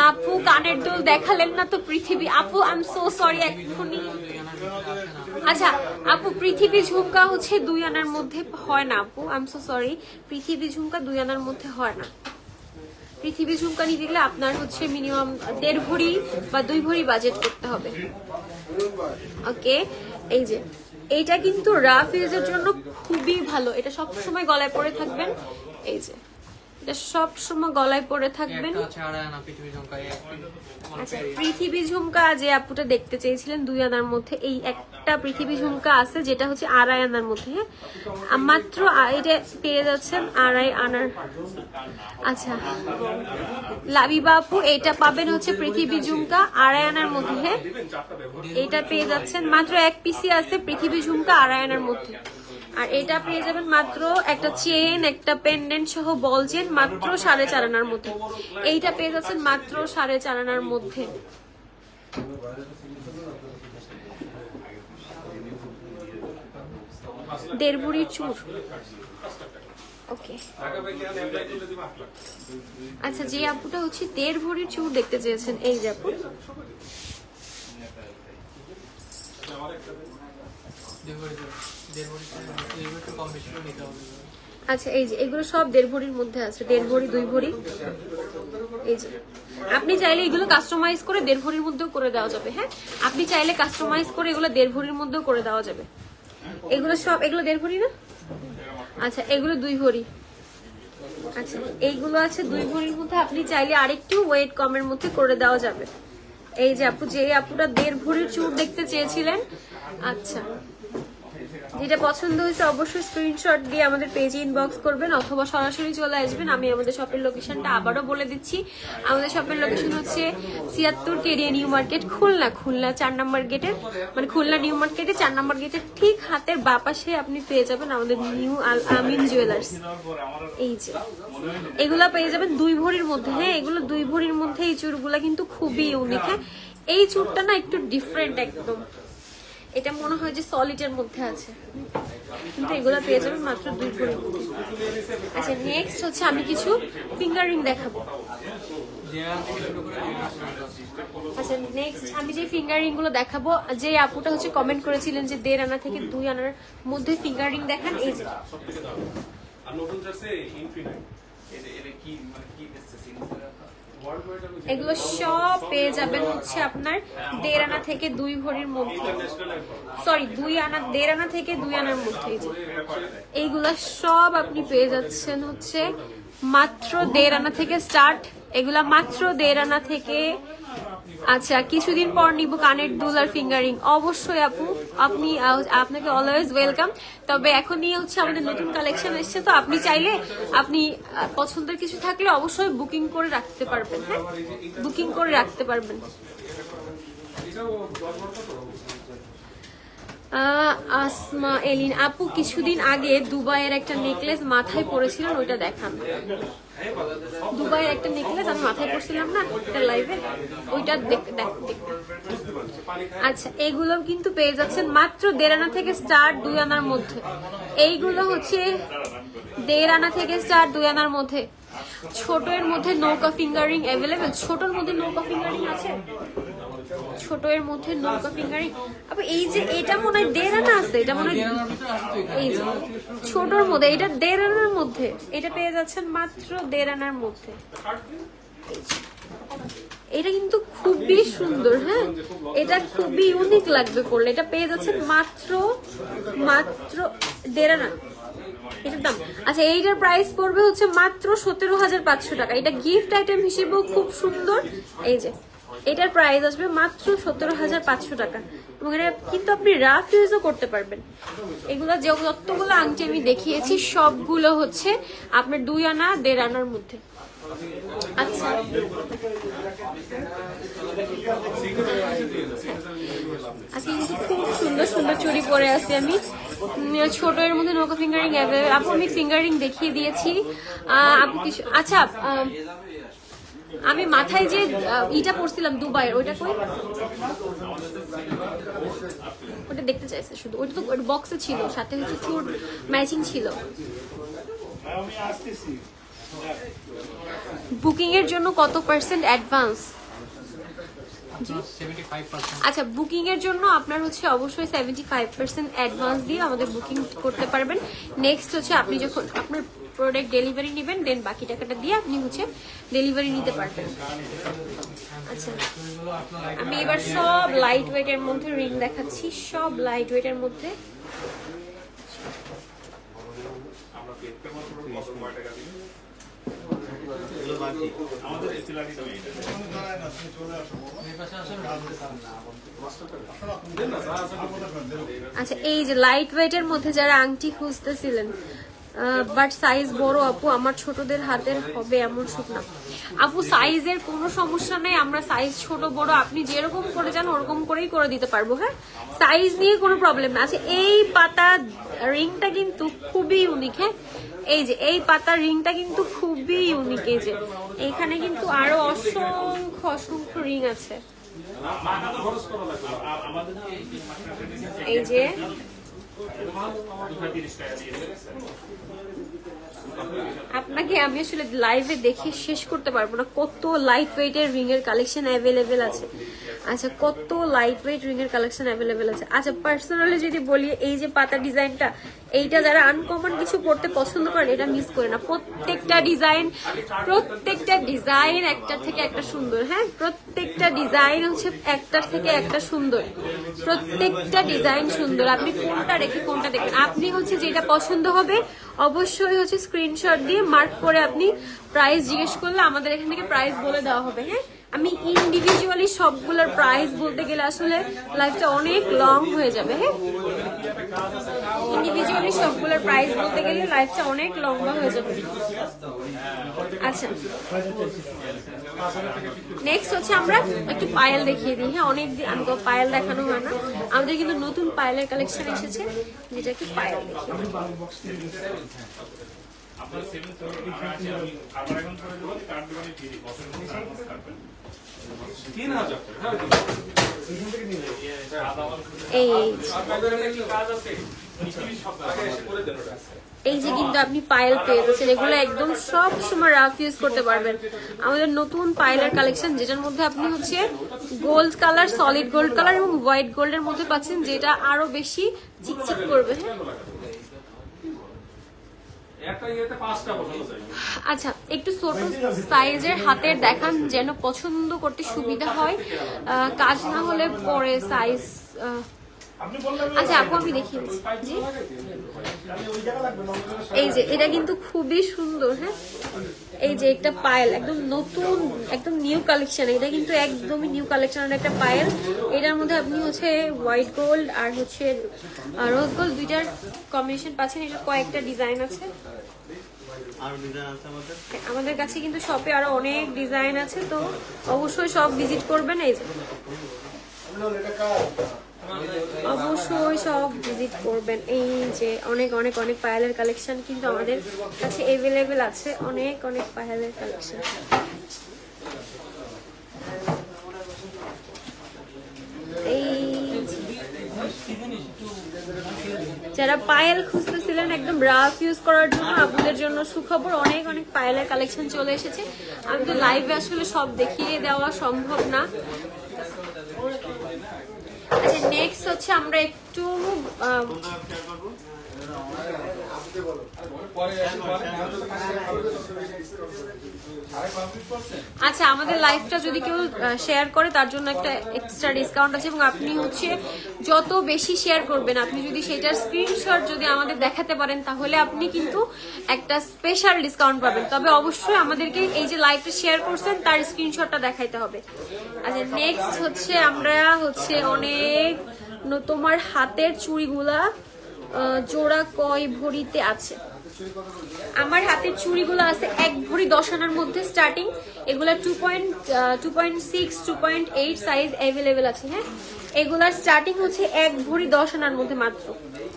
আপু কানের দুল দেখালেন না তো পৃথিবী। আপু আই এম সো সরি এক্ষুনি। আচ্ছা আপু পৃথিবী ঝুমকা হচ্ছে 2 আনার মধ্যে হয় না আপু, আই এম সো সরি। পৃথিবী ঝুমকা 2 আনার মধ্যে হয় না। পৃথিবী ঝুমকা নিতে গেলে আপনার হচ্ছে মিনিমাম 1.5 ভরি বা 2 ভরি বাজেট করতে হবে। ওকে, এই যে এইটা কিন্তু রাফ ইউজের জন্য খুবই ভালো, এটা সব সময় গলায় পরে থাকবেন। এই যে এটা সব সময় গলায় পরে থাকবেন। একটা হচ্ছে আড়াই আনা পৃথিবী ঝুমকা, আচ্ছা, পৃথিবী ঝুমকা যে আপুটা দেখতে চেয়েছিলেন 2 আনার মধ্যে, এই একটা পৃথিবী ঝুমকা আছে যেটা হচ্ছে 2.5 আনার মধ্যে। হ্যাঁ, মাত্র এটা পেয়ে যাচ্ছেন 2.5 আনার। আচ্ছা লাবিবা আপু, এটা পাবেন হচ্ছে পৃথিবী ঝুমকা 2.5 আনার মধ্যে। হ্যাঁ, এটা পেয়ে যাচ্ছেন মাত্র 1 পিসি আছে পৃথিবী ঝুমকা 2.5 আনার মধ্যে। আর এটা পেয়ে যাবেন মাত্র একটা চেন, একটা পেন্ডেন্ট সহ বল চেন মাত্র 4.5 আনার মধ্যে। এইটা পেয়ে যাচ্ছেন মাত্র 4.5 আনার মধ্যে। দেড় ভরির চুর। ওকে, আচ্ছা যে আপুটা হচ্ছে 1.5 ভরির চুর দেখতে চেয়েছেন, এই যে আপু আচ্ছা এই যে এগুলো সব 1.5 ভরির মধ্যে আছে, 1.5 ভরি 2 ভরি। এই যে আপনি চাইলে এগুলো কাস্টমাইজ করে 1.5 ভরির মধ্যেও করে দেওয়া যাবে। হ্যাঁ, আপনি চাইলে কাস্টমাইজ করে এগুলো 1.5 ভরির মধ্যেও করে দেওয়া যাবে। এগুলো সব, এগুলো 1.5 ভরি না? আচ্ছা এগুলো 2 ভরি। আচ্ছা এইগুলো আছে 2 ভরির মধ্যে, আপনি চাইলে আরেকটু ওয়েট কমের মধ্যে করে দেওয়া যাবে। এই যে আপু, যে আপুটা 1.5 ভরির চুর দেখতে চেয়েছিলেন, আচ্ছা যেটা পছন্দ হয়েছে অবশ্যই স্ক্রিনশট দিয়ে আমাদের পেজে ইনবক্স করবেন অথবা সরাসরি চলে আসবেন। আমি আমাদের শপের লোকেশনটা আবারও বলে দিচ্ছি। আমাদের শপের লোকেশন হচ্ছে 76 কেডিয়া নিউ মার্কেট, খুলনা। খুলনা 4 নম্বর গেটের, মানে খুলনা নিউ মার্কেটে 4 নম্বর গেটের ঠিক হাতের বাঁ পাশে আপনি পেয়ে যাবেন আমাদের নিউ আল আমিন জুয়েলার্স। এই যে এগুলা পেয়ে যাবেন 2 ভরির মধ্যে। হ্যাঁ, এগুলো 2 ভরির মধ্যে। এই চুরগুলা কিন্তু খুবই ইউনিক। হ্যাঁ, এই চুরটা না একটু ডিফারেন্ট একদম, এটা মনে হয় যে সলিডের মধ্যে আছে, কিন্তু এগুলো পেয়ে যাবেন মাত্র 2 ভরির মধ্যে। আচ্ছা নেক্সট হচ্ছে আমি কিছু ফিঙ্গার রিং দেখাবো। আচ্ছা নেক্সট আমি যে ফিঙ্গার রিং গুলো দেখাবো, যে আপুটা হচ্ছে কমেন্ট করেছিলেন যে 1.5 আনা থেকে 2 আনার মধ্যে ফিঙ্গার রিং দেখান। এই যে এগুলো সব পেয়ে যাবেন হচ্ছে আপনার 1.5 আনা থেকে 2 ভরির মধ্যে, সরি 2 আনা 1.5 আনা থেকে 2 আনার মধ্যে। এইগুলো সব আপনি পেয়ে যাচ্ছেন হচ্ছে মাত্র 1.5 আনা থেকে স্টার্ট, এগুলা মাত্র 1.5 আনা থেকে। আচ্ছা কিছুদিন পর নিব কানের দুল আর ফিঙ্গারিং, অবশ্যই আপু আপনি আপনাকে অলওয়েজ ওয়েলকাম। তবে এখনই হচ্ছে আমাদের নতুন কালেকশন এসছে, তো আপনি চাইলে আপনি পছন্দের কিছু থাকলে অবশ্যই বুকিং করে রাখতে পারবেন। হ্যাঁ, বুকিং করে রাখতে পারবেন। আসমা এলিন আপু, কিছুদিন আগে দুবাইয়ের একটা নেকলেস মাথায় পরেছিলেন, ওইটা দেখান। দুবাইয়ের একটা নেকলেস আমি মাথায় পরছিলাম না একটা লাইভে, ওইটা আচ্ছা এগুলো কিন্তু পেয়ে যাচ্ছেন মাত্র 1.5 আনা থেকে স্টার্ট 2 আনার মধ্যে। এইগুলো হচ্ছে 1.5 আনা থেকে স্টার্ট 2 আনার মধ্যে। ছোট এর মধ্যে নৌকা ফিঙ্গারিং অ্যাভেলেবেল, ছোটর মধ্যে নৌকা ফিঙ্গারিং আছে, ছোট এর মধ্যে নৌকা ফিঙ্গারিং। আবার এই যে এটা মনে হয় 1.5 আনা আছে, এটা মনে হয় এই যে ছোটর মধ্যে, এটা 1.5 আনার মধ্যে, এটা পেয়ে যাচ্ছেন মাত্র 1.5 আনার মধ্যে। এটা কিন্তু খুবই সুন্দর। হ্যাঁ, এটা খুবই ইউনিক লাগবে পড়লে। এটা পেয়ে যাচ্ছেন মাত্র 1.5 আনা এটার দাম। আচ্ছা এইটার প্রাইস পড়বে হচ্ছে মাত্র 17,500 টাকা। এটা গিফট আইটেম হিসেবেও খুব সুন্দর। এই যে এটার প্রাইস আসবে মাত্র 17,500 টাকা, এবং এটা কিন্তু আপনি রাফ ইউজও করতে পারবেন। এগুলো যতগুলো আংটি আমি দেখিয়েছি সবগুলো হচ্ছে আপনার 2 আনা 1.5 আনার মধ্যে। আচ্ছা আজকে কিন্তু খুব সুন্দর সুন্দর চুড়ি পরে আছি আমি। ছোট এর মধ্যে নৌকা ফিঙ্গারিং আপু আমি ফিঙ্গারিং দেখিয়ে দিয়েছি আপু কিছু। আচ্ছা আমি মাথায় যে ইটা পরছিলাম দুবাইয়ের, ওইটা কই, ওটা দেখতে চাইছে শুধু, ওইটা তো বক্সে ছিল, সাথে হচ্ছে চুর ম্যাচিং ছিল। বুকিং এর জন্য কত % অ্যাডভান্স? আপনার 75%। আচ্ছা, বুকিং এর জন্য আপনার হচ্ছে অবশ্যই 75% অ্যাডভান্স দিয়ে আমাদের বুকিং করতে পারবেন। নেক্সট হচ্ছে আপনি যখন আপনার প্রোডাক্ট ডেলিভারি নেবেন দেন বাকি টাকাটা দিয়ে আপনি হচ্ছে ডেলিভারি নিতে পারবেন। আচ্ছা, আমি এবার সব লাইট ওয়েটের মধ্যে রিং দেখাচ্ছি, সব লাইট ওয়েটের মধ্যে। আমরা পেট পে মাত্র কত কয় টাকা দিই আমাদের এসিলাটি তো এইটা এই পাশে আসলে বলতে পারেন না। আচ্ছা, এই যে লাইট ওয়েটের মধ্যে যারা আংটি খুঁজতেছিলেন বাট সাইজ বড়, আপু আমার ছোটদের হাতের হবে এমন সুখ না। আপু সাইজের কোনো সমস্যা নেই, আমরা সাইজ ছোট বড় আপনি যেরকম করে যান ওরকম করেই করে দিতে পারবো। হ্যাঁ, সাইজ নিয়ে কোনো প্রবলেম না। আচ্ছা, এই পাতা রিংটা কিন্তু খুবই ইউনিক। হ্যাঁ, এই যে এই পাতা রিংটা কিন্তু খুবই ইউনিক। এই যে এখানে কিন্তু আরো অসংখ্য অসংখ্য রিং আছে। এই যে আপনাকে আমি আসলে লাইভে দেখে শেষ করতে পারবো না কত লাইট ওয়েটের রিং এর কালেকশন অ্যাভেলেবেল আছে। আচ্ছা, কত লাইট ওয়েট রিং এর কালেকশন অ্যাভেলেবেল আছে। আচ্ছা, পার্সোনালি যদি বলি, এই যে পাতা ডিজাইনটা, এইটা যারা আনকমন কিছু পড়তে পছন্দ করেন এটা মিস করে না। প্রত্যেকটা ডিজাইন একটার থেকে একটা সুন্দর। হ্যাঁ, প্রত্যেকটা ডিজাইন হচ্ছে একটার থেকে একটা সুন্দর, প্রত্যেকটা ডিজাইন সুন্দর। আপনি কোনটা রেখে কোনটা দেখবেন, আপনি হচ্ছে যেটা পছন্দ হবে অবশ্যই হচ্ছে স্ক্রিনশট দিয়ে মার্ক করে আপনি প্রাইস জিজ্ঞেস করলে আমাদের এখান থেকে প্রাইস বলে দেওয়া হবে। হ্যাঁ, আমি ইন্ডিভিজুয়ালি সবগুলোর প্রাইস বলতে গেলে আসলে লাইফটা অনেক লং হয়ে যাবে। হ্যাঁ, ইন্ডিভিজুয়ালি সবগুলোর প্রাইস বলতে গেলে লাইফটা অনেক লম্বা হয়ে যাবে। আচ্ছা, নেক্সট হচ্ছে আমরা একটু পায়েল দেখিয়ে দিই। হ্যাঁ, অনেকদিন আমি তো পায়েল দেখানো হয় না, আমাদের কিন্তু নতুন পায়েলের কালেকশন এসেছে, যেটা কি পায়েল দেখিয়ে দিই। আপনার 770 আছে, আমি আবার এখন করে দেব কার্ড দোকানে দিয়ে দিই বছর কাটবেন 3000 টাকা। এই যে কিন্তু আপনি পায়েল পেয়ে যাচ্ছেন, এগুলো একদম সব সময় রাফ ইউজ করতে পারবেন। আমাদের নতুন পায়েলের কালেকশন, যেটার মধ্যে আপনি হচ্ছে gold colour, solid gold colour এবং হোয়াইট গোল্ডের মধ্যে পাচ্ছেন, যেটা আরো বেশি চিকচিক করবে। আচ্ছা, একটু ছোট সাইজের হাতের দেখান যেন পছন্দ করতে সুবিধা হয়, কাজ না হলে পরে সাইজ। আচ্ছা আপু, আমি দেখিয়ে দিচ্ছি। এই যে এটা কিন্তু খুবই সুন্দর। হ্যাঁ, এই যে একটা পায়েল একদম নতুন, একদম নিউ কালেকশন। এটা কিন্তু একদমই নিউ কালেকশনের একটা পায়েল। এটার মধ্যে আপনি হচ্ছে হোয়াইট গোল্ড আর হচ্ছে রোজ গোল্ড দুইটার কম্বিনেশন পাচ্ছেন। এটা কয়েকটা ডিজাইন আছে, আমাদের কাছে কিন্তু শপে আরো অনেক ডিজাইন আছে, তো অবশ্যই সব ভিজিট করবেন। এই যে অবশ্যই সব ভিজিট করবেন। এই যে অনেক অনেক অনেক পায়েলের কালেকশন কিন্তু আমাদের কাছে অ্যাভেলেবেল আছে, অনেক অনেক পায়েলের কালেকশন। যারা পায়েল খুঁজতেছিলেন একদম রাফ ইউজ করার জন্য, আপনাদের জন্য সুখবর, অনেক অনেক পায়েলের কালেকশন চলে এসেছে। আমি তো লাইভে আসলে সব দেখিয়ে দেওয়া সম্ভব না। আচ্ছা, নেক্সট হচ্ছে আমরা একটু আচ্ছা, আমাদের লাইভটা যদি কেউ শেয়ার করে তার জন্য একটা এক্সট্রা ডিসকাউন্ট আছে, এবং আপনি হচ্ছে যত বেশি শেয়ার করবেন, আপনি যদি সেটার স্ক্রিনশট যদি আমাদের দেখাতে পারেন তাহলে আপনি কিন্তু একটা স্পেশাল ডিসকাউন্ট পাবেন। তবে অবশ্যই আমাদেরকে এই যে লাইভটা শেয়ার করছেন তার স্ক্রিনশটটা দেখাইতে হবে। আচ্ছা, নেক্সট হচ্ছে আমরা হচ্ছে অনেক তোমার হাতের চুড়িগুলা জোড়া কয় ভরিতে আছে? আমার হাতের চুড়িগুলো আছে 1 ভরি 10 আনার মধ্যে স্টার্টিং। এগুলা 2.6 2.8 সাইজ অ্যাভেলেবেল আছে। হ্যাঁ, এগুলার স্টার্টিং হচ্ছে 1 ভরি 10 আনার মধ্যে মাত্র।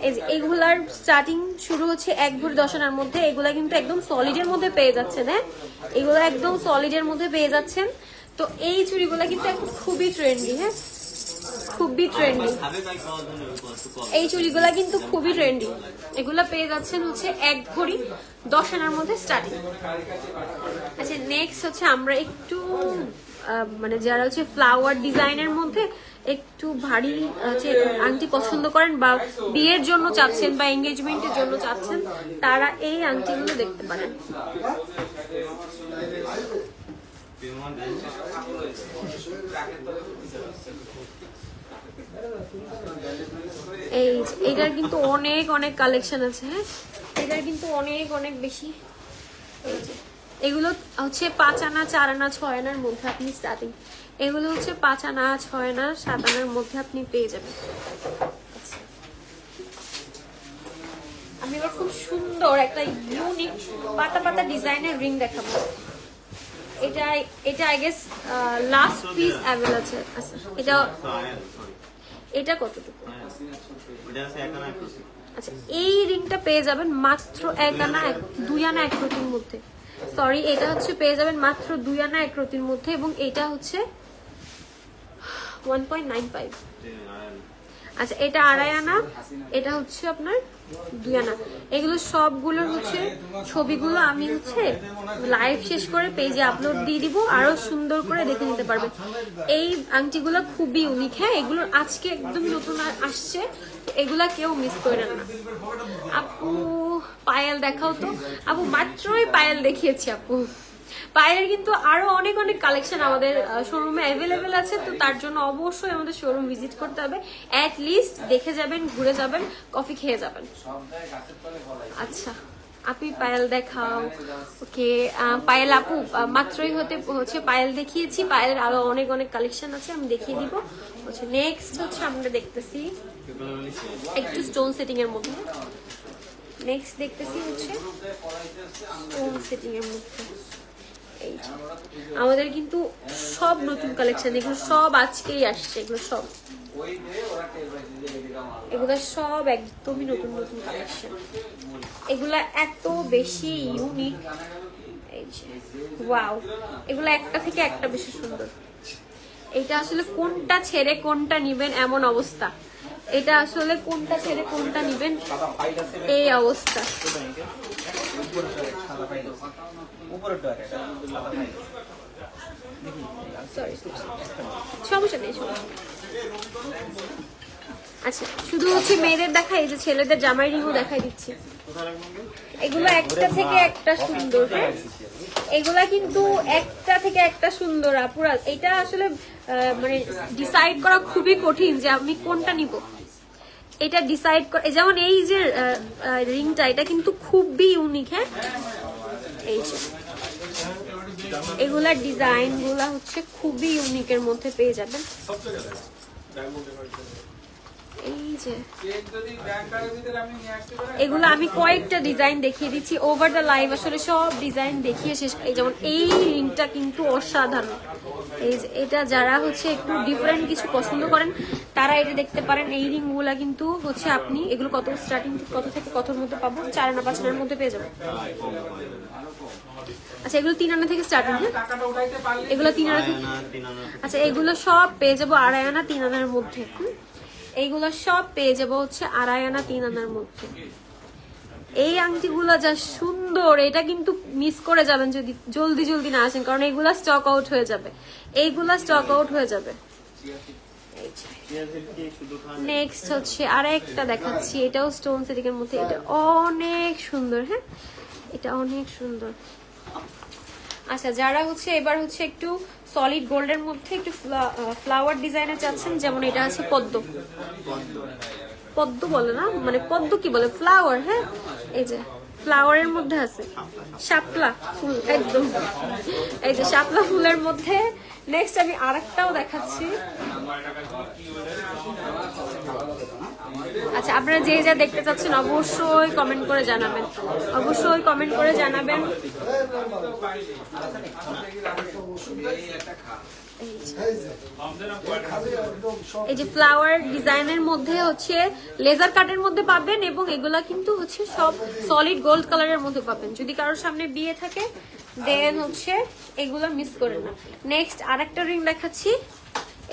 এই যে এগুলার স্টার্টিং শুরু হচ্ছে 1 ভরি 10 আনার মধ্যে। এগুলা কিন্তু একদম সলিডের মধ্যে পেয়ে যাচ্ছেন। হ্যাঁ, এগুলো একদম সলিডের মধ্যে পেয়ে যাচ্ছেন। তো এই চুড়িগুলা কিন্তু এখন খুবই ট্রেন্ডি। হ্যাঁ, খুবই ট্রেন্ডি এই চুড়িগুলা কিন্তু খুবই ট্রেন্ডি। এগুলা পেয়ে যাচ্ছেন হচ্ছে 1 ভরি 10 আনার মধ্যে স্টার্টিং। আচ্ছা, নেক্সট হচ্ছে আমরা একটু মানে যারা হচ্ছে ফ্লাওয়ার ডিজাইনের মধ্যে একটু ভারী হচ্ছে আংটি পছন্দ করেন বা বিয়ের জন্য চাচ্ছেন বা এঙ্গেজমেন্টের জন্য চাচ্ছেন, তারা এই আংটিগুলো দেখতে পারেন। এইটার কিন্তু অনেক অনেক কালেকশন আছে। হ্যাঁ, এটার কিন্তু অনেক অনেক বেশি। এগুলো হচ্ছে 5 আনা 4 আনা 6 আনার মধ্যে আপনি স্টার্টিং, এগুলো হচ্ছে 5 আনা 6 আনা 7 আনার মধ্যে আপনি পেয়ে যাবেন। আমি এবার খুব সুন্দর একটা ইউনিক পাতা পাতা ডিজাইনের রিং দেখাবো। এটা I guess last piece avail আছে। আচ্ছা, এটা কতটুকু? আচ্ছা, এই রিংটা পেয়ে যাবেন মাত্র 1 আনা 2 আনা 1 রতির মধ্যে। সরি, এটা হচ্ছে পেয়ে যাবেন মাত্র 2 আনা 1 রতির মধ্যে, এবং এটা হচ্ছে 1.95। আচ্ছা, এটা 2.5 আনা, এটা হচ্ছে আপনার 2 আনা। এগুলো সবগুলোর হচ্ছে ছবিগুলো আমি হচ্ছে লাইভ শেষ করে পেজে আপলোড দিয়ে দিব, আরো সুন্দর করে দেখে নিতে পারবেন। এই আংটিগুলো খুবই ইউনিক। হ্যাঁ, এগুলো আজকে একদম নতুন আসছে, এগুলা কেউ মিস করেন না। আপু পায়েল দেখাও তো। আপু মাত্রই পায়েল দেখিয়েছি আপু। পায়েলের কিন্তু আরো অনেক অনেক কালেকশন আমাদের শোরুমে অ্যাভেলেবেল আছে, তো তার জন্য অবশ্যই আমাদের শোরুম ভিজিট করতে হবে। অ্যাট লিস্ট দেখে যাবেন, ঘুরে যাবেন, কফি খেয়ে যাবেন। আচ্ছা আপনি পায়েল দেখাও। ওকে, পায়েল আপু মাত্রই হচ্ছে পায়েল দেখিয়েছি। পায়েলের আরো অনেক অনেক কালেকশন আছে, আমি দেখিয়ে দিব। হচ্ছে নেক্সট হচ্ছে আমরা দেখতেছি একটু স্টোন সেটিং এর মধ্যে। নেক্সট দেখতেছি হচ্ছে স্টোন সেটিং এর মধ্যে। আমাদের কিন্তু সব নতুন কালেকশন, এগুলো সব আজকেই আসছে। এগুলো সব একদমই নতুন নতুন কালেকশন। এগুলা এত বেশি ইউনিক। ওয়াও, এগুলো একটা থেকে একটা বেশি সুন্দর। এটা আসলে কোনটা ছেড়ে কোনটা নিবেন এমন অবস্থা। এটা আসলে কোনটা ছেড়ে কোনটা নিবেন এই অবস্থা। সমস্যা নেই। আচ্ছা, শুধু হচ্ছে মেয়েদের দেখাই, এই যে ছেলেদের জামাই রিংও দেখাই দিচ্ছি। এগুলো একটা থেকে একটা সুন্দর। হ্যাঁ, এগুলা কিন্তু একটা থেকে একটা সুন্দর আপুরা। এটা আসলে মানে ডিসাইড করা খুবই কঠিন যে আমি কোনটা নিব। এটা ডিসাইড করে, যেমন এই যে রিংটা, এটা কিন্তু খুবই ইউনিক। হ্যাঁ, এই যে এগুলার ডিজাইন গুলা হচ্ছে খুবই ইউনিকের মধ্যে পেয়ে যাবেন। এই যে এগুলো আমি কয়েকটা ডিজাইন দেখিয়ে দিচ্ছি ওভার দ্য লাইভ, আসলে সব ডিজাইন দেখিয়ে শেষ। এই যেমন এই রিংটা কিন্তু অসাধারণ। এই যে এটা যারা হচ্ছে একটু ডিফারেন্ট কিছু পছন্দ করেন তারা এটা দেখতে পারেন। এই রিং গুলা কিন্তু হচ্ছে আপনি এগুলো কত স্টার্টিং কত থেকে কতর মধ্যে পাবো? 4 আনা 5 আনার মধ্যে পেয়ে যাবেন। আচ্ছা, এগুলো 3 আনা থেকে স্টার্টিং। হ্যাঁ, এগুলো 3 আনা থেকে। আচ্ছা, এগুলো সব পেয়ে যাবো 2.5 আনা 3 আনার মধ্যে। এইগুলো সব পেয়ে যাবো হচ্ছে 2.5 আনা 3 আনার মধ্যে। এই আংটিগুলো যা সুন্দর, এটা কিন্তু মিস করে যাবেন যদি জলদি জলদি না আসেন, কারণ এইগুলা স্টক আউট হয়ে যাবে। এইগুলা স্টক আউট হয়ে যাবে। নেক্সট হচ্ছে আরেকটা দেখাচ্ছি, এটাও স্টোন সেটিং এর মধ্যে। এটা অনেক সুন্দর। হ্যাঁ, এটা অনেক সুন্দর। আচ্ছা, যারা হচ্ছে এবার হচ্ছে একটু সলিড গোল্ডের মধ্যে একটু ফ্লাওয়ার ডিজাইনের চাচ্ছেন, যেমন এটা আছে পদ্ম। পদ্ম বলে না, মানে পদ্ম কি বলে, ফ্লাওয়ার। হ্যাঁ, এই যে ফ্লাওয়ারের মধ্যে আছে শাপলা ফুল, একদম এই যে শাপলা ফুলের মধ্যে। নেক্সট আমি আরেকটাও দেখাচ্ছি। আচ্ছা, আপনারা যে যা দেখতে চাচ্ছেন অবশ্যই কমেন্ট করে জানাবেন, অবশ্যই কমেন্ট করে জানাবেন। এই যে ফ্লাওয়ার ডিজাইনের মধ্যে হচ্ছে লেজার কাটের মধ্যে পাবেন, এবং এগুলা কিন্তু হচ্ছে সব সলিড গোল্ড কালারের মধ্যে পাবেন। যদি কারোর সামনে বিয়ে থাকে দেন হচ্ছে এগুলো মিস করেন না। নেক্সট আরেকটা রিং দেখাচ্ছি,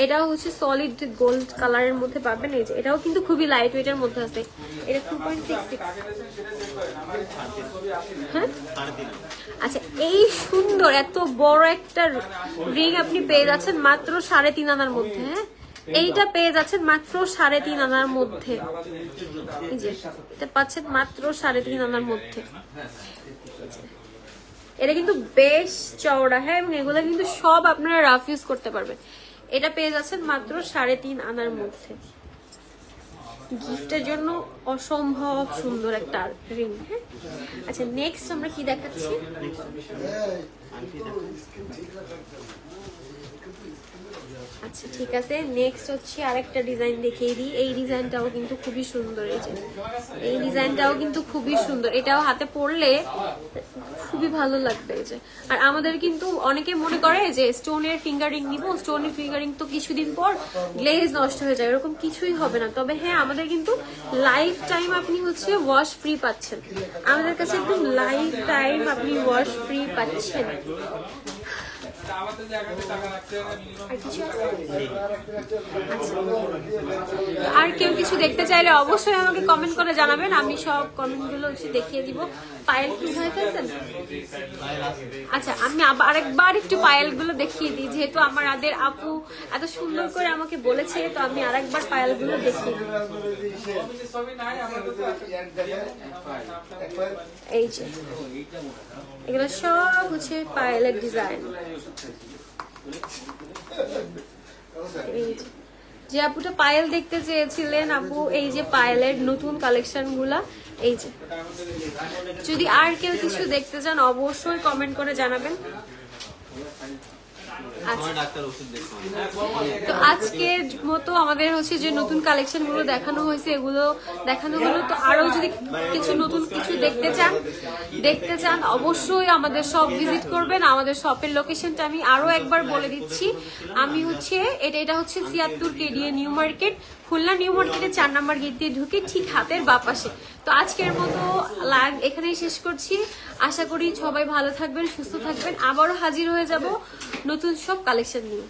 এটাও হচ্ছে সলিড গোল্ড কালারের মধ্যে পাবেন। এই যে এটাও কিন্তু খুবই লাইট ওয়েটের মধ্যে আছে। এটা 2.66। হ্যাঁ আচ্ছা, এই সুন্দর এত বড় একটা রিং আপনি পেয়ে যাচ্ছেন মাত্র 3.5 আনার মধ্যে। হ্যাঁ, এইটা পেয়ে যাচ্ছেন মাত্র 3.5 আনার মধ্যে। এই যে এটা পাচ্ছেন মাত্র 3.5 আনার মধ্যে। এটা কিন্তু বেশ চওড়া। হ্যাঁ, এবং এগুলো কিন্তু সব আপনারা রাফ ইউজ করতে পারবেন। এটা পেয়ে যাচ্ছেন মাত্র 3.5 আনার মধ্যে। গিফটের জন্য অসম্ভব সুন্দর একটা রিং। হ্যাঁ, আচ্ছা নেক্সট আমরা কি দেখাচ্ছি? আচ্ছা ঠিক আছে, নেক্সট হচ্ছে আরেকটা ডিজাইন দেখিয়ে দিই। এই ডিজাইনটাও কিন্তু খুবই সুন্দর। এই যে এই ডিজাইনটাও কিন্তু খুবই সুন্দর। এটাও হাতে পরলে খুবই ভালো লাগবে। এই যে, আর আমাদের কিন্তু অনেকে মনে করে যে স্টোনের ফিঙ্গারিং নিব, স্টোনের ফিঙ্গারিং তো কিছুদিন পর গ্লেজ নষ্ট হয়ে যায়, এরকম কিছুই হবে না। তবে হ্যাঁ, আমাদের কিন্তু লাইফ টাইম আপনি হচ্ছে ওয়াশ ফ্রি পাচ্ছেন। আমাদের কাছে একদম লাইফ টাইম আপনি ওয়াশ ফ্রি পাচ্ছেন। আর কেউ কিছু দেখতে চাইলে অবশ্যই আমাকে কমেন্ট করে জানাবেন, আমি সব কমেন্ট গুলো দেখিয়ে দিব। পায়েল কি হয়ে ফেলছেন? আচ্ছা, আমি আরেকবার একটু পায়েল গুলো দেখিয়ে দিই, যেহেতু আমার আদের আপু এত সুন্দর করে আমাকে বলেছে, তো আমি আরেকবার পায়েল গুলো দেখিয়ে দিই। এই যে এগুলো সব হচ্ছে পায়েলের ডিজাইন। যে আপুটা পায়েল দেখতে চেয়েছিলেন আপু, এই যে পায়েলের নতুন কালেকশন গুলা। এই যে, যদি আর কেউ কিছু দেখতে চান অবশ্যই কমেন্ট করে জানাবেন। তো আজকের মতো আমাদের হচ্ছে যে নতুন কালেকশন গুলো দেখানো হয়েছে, এগুলো দেখানো হলো। তো আরো যদি কিছু নতুন কিছু দেখতে চান অবশ্যই আমাদের শপ ভিজিট করবেন। আমাদের শপের লোকেশনটা আমি আরো একবার বলে দিচ্ছি। আমি হচ্ছে এটা হচ্ছে 76 KDA new market, Khulna new মার্কেটে 4 নম্বর গেট দিয়ে ঢুকে ঠিক হাতের বাঁ পাশে। তো আজকের মতো লাইভ এখানেই শেষ করছি। আশা করি সবাই ভালো থাকবেন, সুস্থ থাকবেন। আবারও হাজির হয়ে যাব নতুন সব কালেকশন নিয়ে।